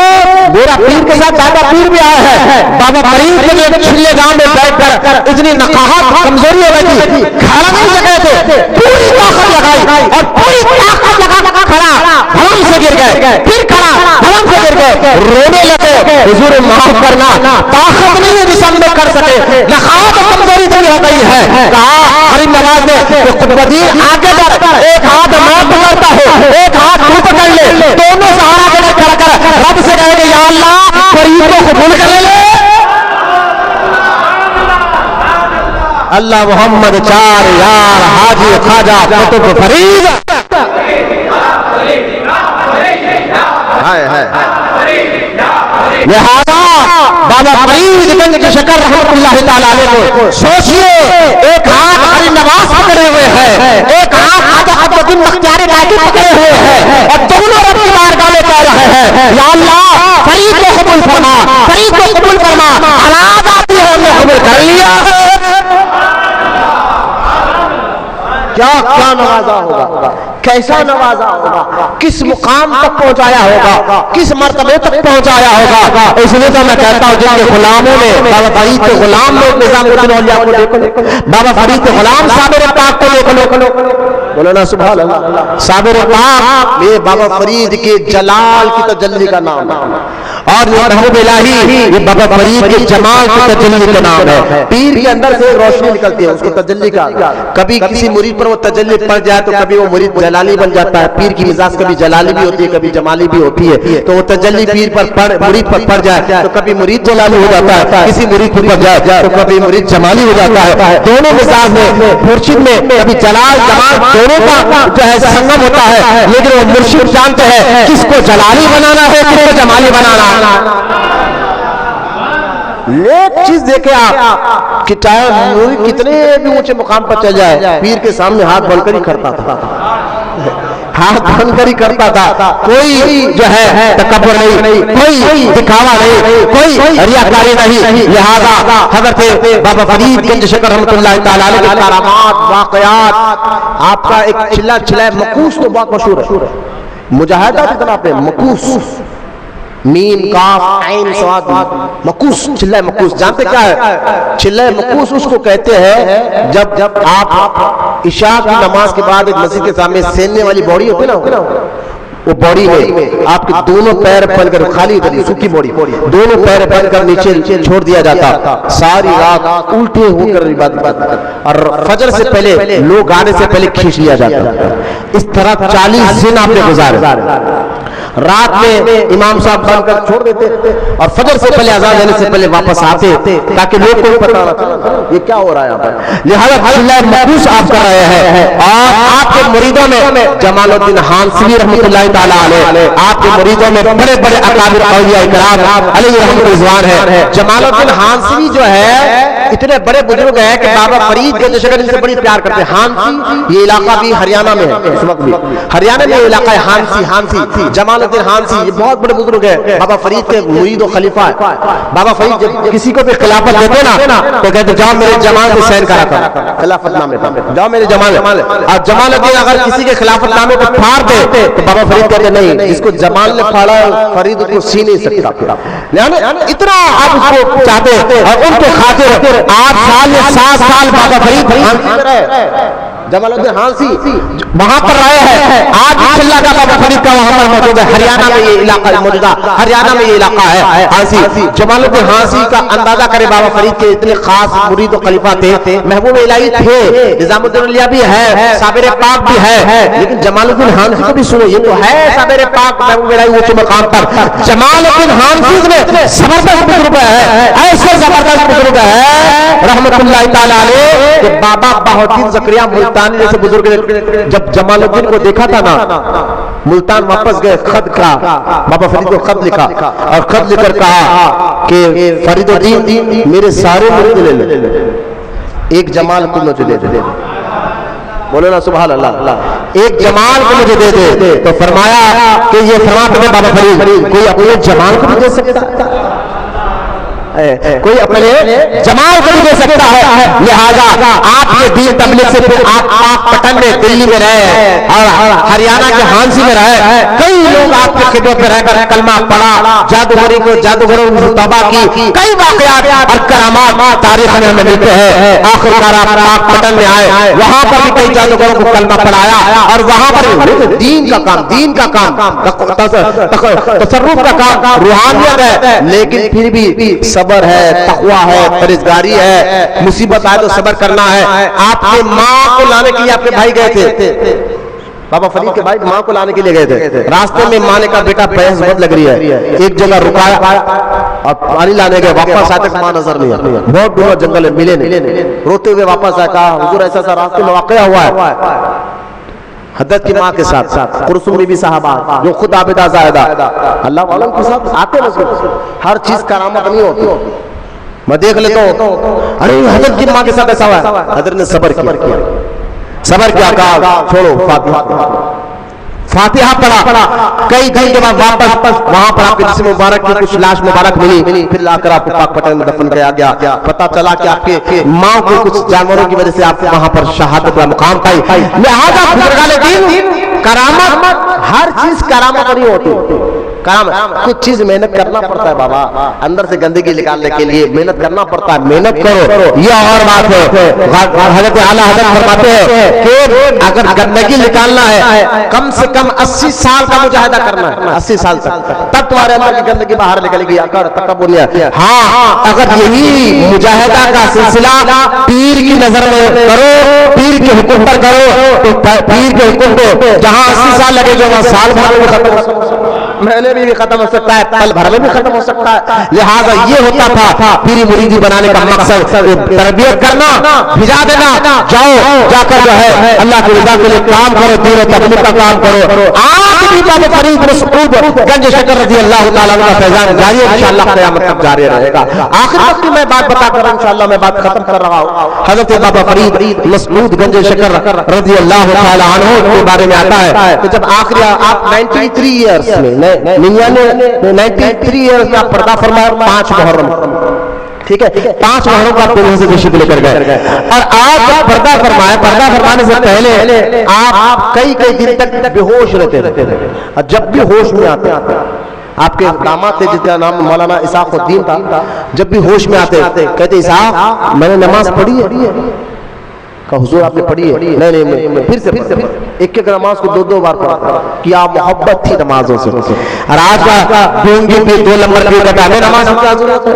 S1: میرا پیر کے ساتھ دادا پیر بھی آیا ہے، بابا فرید کے لیے چھلے گاؤں میں بیٹھ کر اتنی نقاہت کمزوری ہو گئی تھی، کھڑا نہیں سکے تھے، پوری طاقت لگائی اور پوری طاقت لگا کھڑا دھڑم سے گر گئے، پھر کھڑا دھڑم سے گر گئے، رونے لگے حضور معاف کرنا، طاقت نہیں ہے جسم میں کر سکے، نقاہت کمزوری تھی ہو گئی ہے. کہا فرید نواز نے قطب الدین آگے بڑھ، ایک ہاتھ میں پکڑتا ہوں ایک ہاتھ تو پکڑ لے، دونوں سہارا دے کر کر رب سے کہے کہ یا اللہ فرید کو قبول کر لے. اللہ محمد چار یار حاجی خواجہ قطب فرید. لہذا بابا فرید گنج کی شکر رحمت اللہ تعالیٰ علیہ کو سوچئے، ایک ہاتھ فرید نواز پکڑے ہوئے ہے، ایک ہاتھ خواجہ قطب الدین مختار کافی پکڑے ہوئے ہیں، اور دونوں رب کی بارگاہ میں کہہ رہے ہیں یا اللہ فرید کو قبول فرما، فرید کو قبول فرما. حالات آتی ہے ہم نے قبول کر لیا. کیا نوازا ہوگا، کیسا نوازا ہوگا، کس مقام تک پہنچایا ہوگا، کس مرتبے تک پہنچایا ہوگا. اس لیے تو میں کہتا ہوں جن کے غلاموں نے بابا فرید کے غلام لوگ نظام الدین اولیاء کو دیکھو، بابا فرید کے غلام صابر پاک کو دیکھو، بولو نا سبحان اللہ. صابر پاک یہ بابا فرید کے جلال کی تجلی کا نام ہے. اور یہ محبوب الہی یہ بابا فرید کے جمال کی تجلی کا نام ہے. پیر کے اندر سے روشنی نکلتی ہے, اس کو تجلی کا. کبھی کسی مرید پر وہ تجلی پڑ جائے تو کبھی وہ مرید جلالی بن جاتا ہے. پیر کی مزاج کبھی جلالی بھی ہوتی ہے, کبھی جمالی بھی ہوتی ہے. تو وہ تجلی پیر پر مرید پر پڑ جائے تو کبھی مرید جلالی ہو جاتا ہے, کسی مرید پر پڑ جائے تو کبھی مرید جمالی ہو جاتا ہے. دونوں مزاج میں مرشد میں کبھی جلال جمال دونوں کا جو ہے سنگم ہوتا ہے, لیکن وہ مرشد جانتے ہیں کس کو جلالی بنانا ہے, کس کو جمالی بنانا ہے. ایک چیز دیکھیں آپ کہ چاہے مرید کتنے بھی اونچے مقام پر چل جائے, پیر کے سامنے ہاتھ بن کر ہی کرتا تھا, ہاتھ بن کر ہی کرتا تھا. کوئی جو ہے تکبر نہیں, کوئی دکھاوا نہیں, کوئی ریاکاری نہیں. لہذا حضرت بابا فرید گنج شکر رحمۃ اللہ تعالی علیہ کے کرامات واقعات, آپ کا ایک چلا چلا مکوس تو بہت مشہور ہے. مجاہدہ کتنا پہ مکوس, میم کاف عین صاد مکوس, چلہ مکوس جانتے کیا ہے؟ چلہ مکوس اس کو کہتے ہیں جب آپ عشاء کی نماز کے بعد ایک مسجد کے سامنے سیننے والی باڑی ہوتی ہے نا, وہ باڑی میں آپ کے دونوں پیر پھل کر خالی سوکھی باڑی, دونوں پیر پھل کر نیچے چھوڑ دیا جاتا, ساری رات الٹے ہو کر عبادت, اور فجر سے پہلے لوگ آنے سے پہلے کھینچ لیا جاتا. اس طرح 40 دن آپ نے گزارے. رات میں امام صاحب بن کر چھوڑ دیتے اور فجر سے پہلے اذان دینے سے پہلے واپس آتے تاکہ لوگ کو پتہ نہ چلے یہ کیا ہو رہا ہے یہاں پر. لہذا اللہ محفوظ آپ کر رہے ہیں. اور آپ کے مریدوں میں جمال الدین حانسوی رحمۃ اللہ تعالی علیہ, آپ کے مریدوں میں بڑے بڑے اکابر اولیاء کرام علیہ رحمۃ رضوان ہے. جمال الدین حانسوی جو ہے اتنے بڑے بزرگ ہیں کہ بابا فرید کے شکر ان سے بڑی پیار کرتے ہیں. ہانسی یہ علاقہ بھی ہریانہ میں ہے, اس وقت بھی ہریانہ میں یہ علاقہ ہے ہانسی. جمال الدین حانسی یہ بہت بڑے بزرگ ہیں, بابا فرید کے مرید و خلیفہ ہے. بابا فرید جب کسی کو بھی خلافت دیتے نا تو کہتے جاؤ میرے جمال کو سائن کرا کر خلافت نامے پر, جاؤ میرے جمال. اور جمال الدین اگر کسی کے خلافت نامے کو پھاڑ دے تو بابا فرید کہتے نہیں, جس کو جمال نے پھاڑا فرید کو سی نہیں سکتا. اتنا آپ اس کو چاہتے ہیں اور ان کے خاطر 8 سال یا 7 سال بابا فرید جمال الدین حانسی وہاں پر رہے ہیں. آج اللہ کا بابا فرید کا وہاں پر موجود ہے. ہریانہ میں یہ علاقہ موجود ہے, ہریانہ میں یہ علاقہ ہے حانسی. جمال الدین حانسی کا اندازہ کرے بابا فرید کے اتنے خاص مرید و خلیفہ تھے, محبوب الہی تھے, نظام الدین اولیاء بھی ہے, صابر پاک بھی ہے, لیکن جمال الدین حانسی کو بھی سنو, یہ تو ہے صابر پاک محبوب الہی اونچے مقام پر. جمال الدین حانسی میں زبردست بزرگ ہے, ایسے زبردست بزرگ ہے رحمت اللہ تعالی علیہ کہ بابا بہاؤالدین زکریا ملتانی جیسے بزرگ نے جب جمال الدین کو دیکھا تھا نا, ملتان واپس گئے, خط کا بابا فرید کو خط لکھا اور خط لکھ کر کہا کہ فرید الدین میرے سارے مرید لے لے, ایک جمال کو مجھے دے دے. بولے نا سبحان اللہ, ایک جمال کو مجھے دے دے. تو فرمایا کہ یہ فرماتے ہیں بابا فرید کوئی اپنے جمال کو بھی دے سکتا, کوئی اپنے جمال کو بھی دے سکتا ہے. لہذا آپ کے دین تبلیغ سے پھر آپ پٹن میں دلی میں رہے اور ہریانہ کے ہانسی میں رہے, کئی لوگ آپ کے خدمت میں رہ کر کلمہ پڑھا, جادوگری کو جادوگروں نے توبہ کی, کئی واقعات اور کرامات تاریخ میں ہمیں ملتے ہیں. آخرکار آپ پٹن میں آئے, وہاں پر بھی کئی جادوگروں کو کلمہ پڑھایا اور وہاں پر دین کا کام تصرف کا کام روحانیت ہے, لیکن پھر بھی صبر ہے, تقوی ہے, پرہیزگاری ہے, مصیبت آئے تو صبر کرنا ہے. آپ کے ماں کو لانے کے لیے آپ کے بھائی گئے تھے, بابا فرید کے بھائی ماں کو لانے کے لیے گئے تھے. راستے میں ماں نے کہا بیٹا بحث بہت لگ رہی ہے, ایک جگہ رکایا اور پانی لانے گئے, واپس آتے ماں نظر نہیں آئی, بہت دور جنگل ہے, ملے نہیں, روتے ہوئے واپس آیا, کہا حضور ایسا ایسا راستے میں واقعہ ہوا ہے. حضرت کی ماں کے ساتھ قرسم بی بی صاحبہ جو خود عابدہ زاہدہ اللہ والوں کے ساتھ آتے ہیں, ہر چیز کرامت نہیں ہوتی. میں دیکھ لیتا ہوں ارے حضرت کی ماں کے ساتھ ایسا ہوا ہے, حضرت نے صبر کیا, کہا چھوڑو فاتحہ پڑھا. کئی دن کے بعد واپس وہاں پر آپ کے جسم مبارک کی کچھ لاش مبارک ملی, پھر لا کر آپ کو پاک پٹن میں دفن کیا گیا. پتہ چلا کہ آپ کے ماں کو کچھ جانوروں کی وجہ سے آپ وہاں پر شہادت کا مقام پائی. لہذا بزرگان دین کرامت ہر چیز کرامت نہیں ہوتی. کچھ چیز محنت کرنا پڑتا ہے بابا, اندر سے گندگی نکالنے کے لیے محنت کرنا پڑتا ہے. محنت کرو, یہ اور بات ہے. حضرت اعلیٰ حضرت فرماتے ہیں کہ اگر گندگی نکالنا ہے کم سے کم 80 سال کا مجاہدہ کرنا ہے, 80 سال تک, تب تمہارے اندر کی گندگی باہر نکلے گی. ہاں, اگر یہی مجاہدہ کا سلسلہ پیر کی نظر میں کرو, پیر کے حکم پر کرو, تو پیر کے حکم کو جہاں 80 سال لگے گا وہاں سال بھر میں ختم ہو سکتا ہے, مہینے میں بھی ختم ہو سکتا ہے, پل بھر میں بھی ختم ہو سکتا ہے. لہٰذا یہ ہوتا تھا پیری مریدی بنانے کا مقصد, تربیت کرنا, بھجا دینا, جاؤ جا کر جو ہے اللہ کی رضا کے لیے کام کرو, دین و تبلیغ کا کام کرو. آج بھی بابا فرید مسعود گنج شکر رضی اللہ تعالیٰ عنہ کا فیضان جاری ہے, انشاءاللہ قیامت تک جاری رہے گا. آخر وقت میں بات بتا کر انشاءاللہ میں بات ختم کر رہا ہوں. حضرت بابا فرید مسعود گنج شکر رضی اللہ تعالیٰ عنہ کے بارے میں آتا ہے کہ جب آخری آپ 93 ایئرس میں 93 ایئرس میں آپ پردہ فرمایا, 5 محرم, ٹھیک ہے, 5 محرم کا آپ دنیا سے تشریف لے کر گئے, اور آپ جب پردہ فرمایا, پردہ فرمانے سے پہلے آپ کئی دن تک بے ہوش رہتے تھے, اور جب بھی ہوش میں آتے آپ کے داماد تھے جس کا نام مولانا اسحاق الدین تھا, جب بھی ہوش میں آتے کہتے اسحاق میں نے نماز پڑھی ہے. کہ حضور آپ نے پڑھی ہے؟ نہیں, پھر سے ایک نماز کو 2 بار پڑھا, کیا محبت تھی نمازوں سے. اور آج کا ڈونگی پہ 2 نمبر کی کہتا ہے نماز کی کیا ضرورت ہے.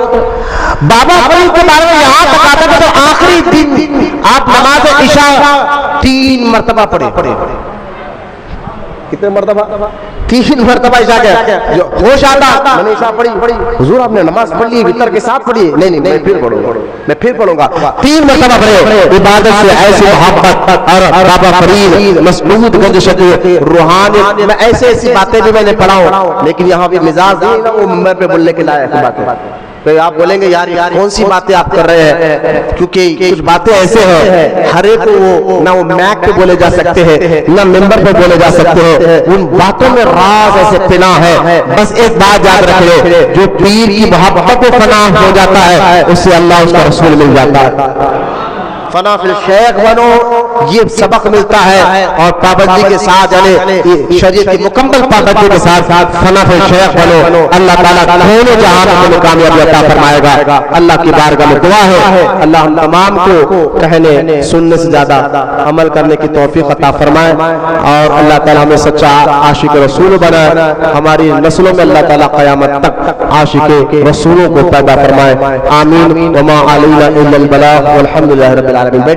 S1: بابا فرید کے بارے میں یہاں تک آتا ہے تو آخری دن آپ نماز عشاء 3 مرتبہ پڑھے. کتنے مرتبہ؟ 3 مرتبہ عشاء کیا جو ہوش آتا میں نے عشاء پڑھی, حضور آپ نے نماز پڑھ لی وتر کے ساتھ پڑھی, نہیں میں پھر پڑھوں گا. 3 مرتبہ پڑھے. عبادت سے ایسی محبت, اور بابا فرید مسعود گنج شکر روحانی میں ایسی باتیں بھی میں نے پڑھا ہوں, لیکن یہاں بھی مزاج نہیں نا وہ منبر پہ بولنے کے لائق باتیں. تو آپ بولیں گے یار کون سی باتیں آپ کر رہے ہیں, کیونکہ کچھ باتیں ایسے ہیں ہر ایک کو نہ وہ میک پہ بولے جا سکتے ہیں نہ ممبر پہ بولے جا سکتے ہیں. ان باتوں میں راز ایسے فنا ہے. بس ایک بات یاد رکھ لو, جو پیر کی محبت کو فنا ہو جاتا ہے اس سے اللہ اس کا رسول مل جاتا ہے. فنا فی الشیخ بنو, یہ سبق ملتا ہے, اور پابندی کے ساتھ یعنی شریعت کی مکمل پابندی کے ساتھ فنا فی الشیخ بنو. اللہ تعالیٰ دونوں جہان میں کامیابی عطا فرمائے گا. اللہ کی بارگاہ میں دعا ہے اللہ ہم تمام کو کہنے سننے سے زیادہ عمل کرنے کی توفیق عطا فرمائے, اور اللہ تعالیٰ ہمیں سچا عاشق رسول بنائے. ہماری نسلوں میں اللہ تعالیٰ قیامت تک عاشق رسولوں کو پیدا فرمائے. آمین. وما علینا الا البلاغ والحمد للہ رب العالمین.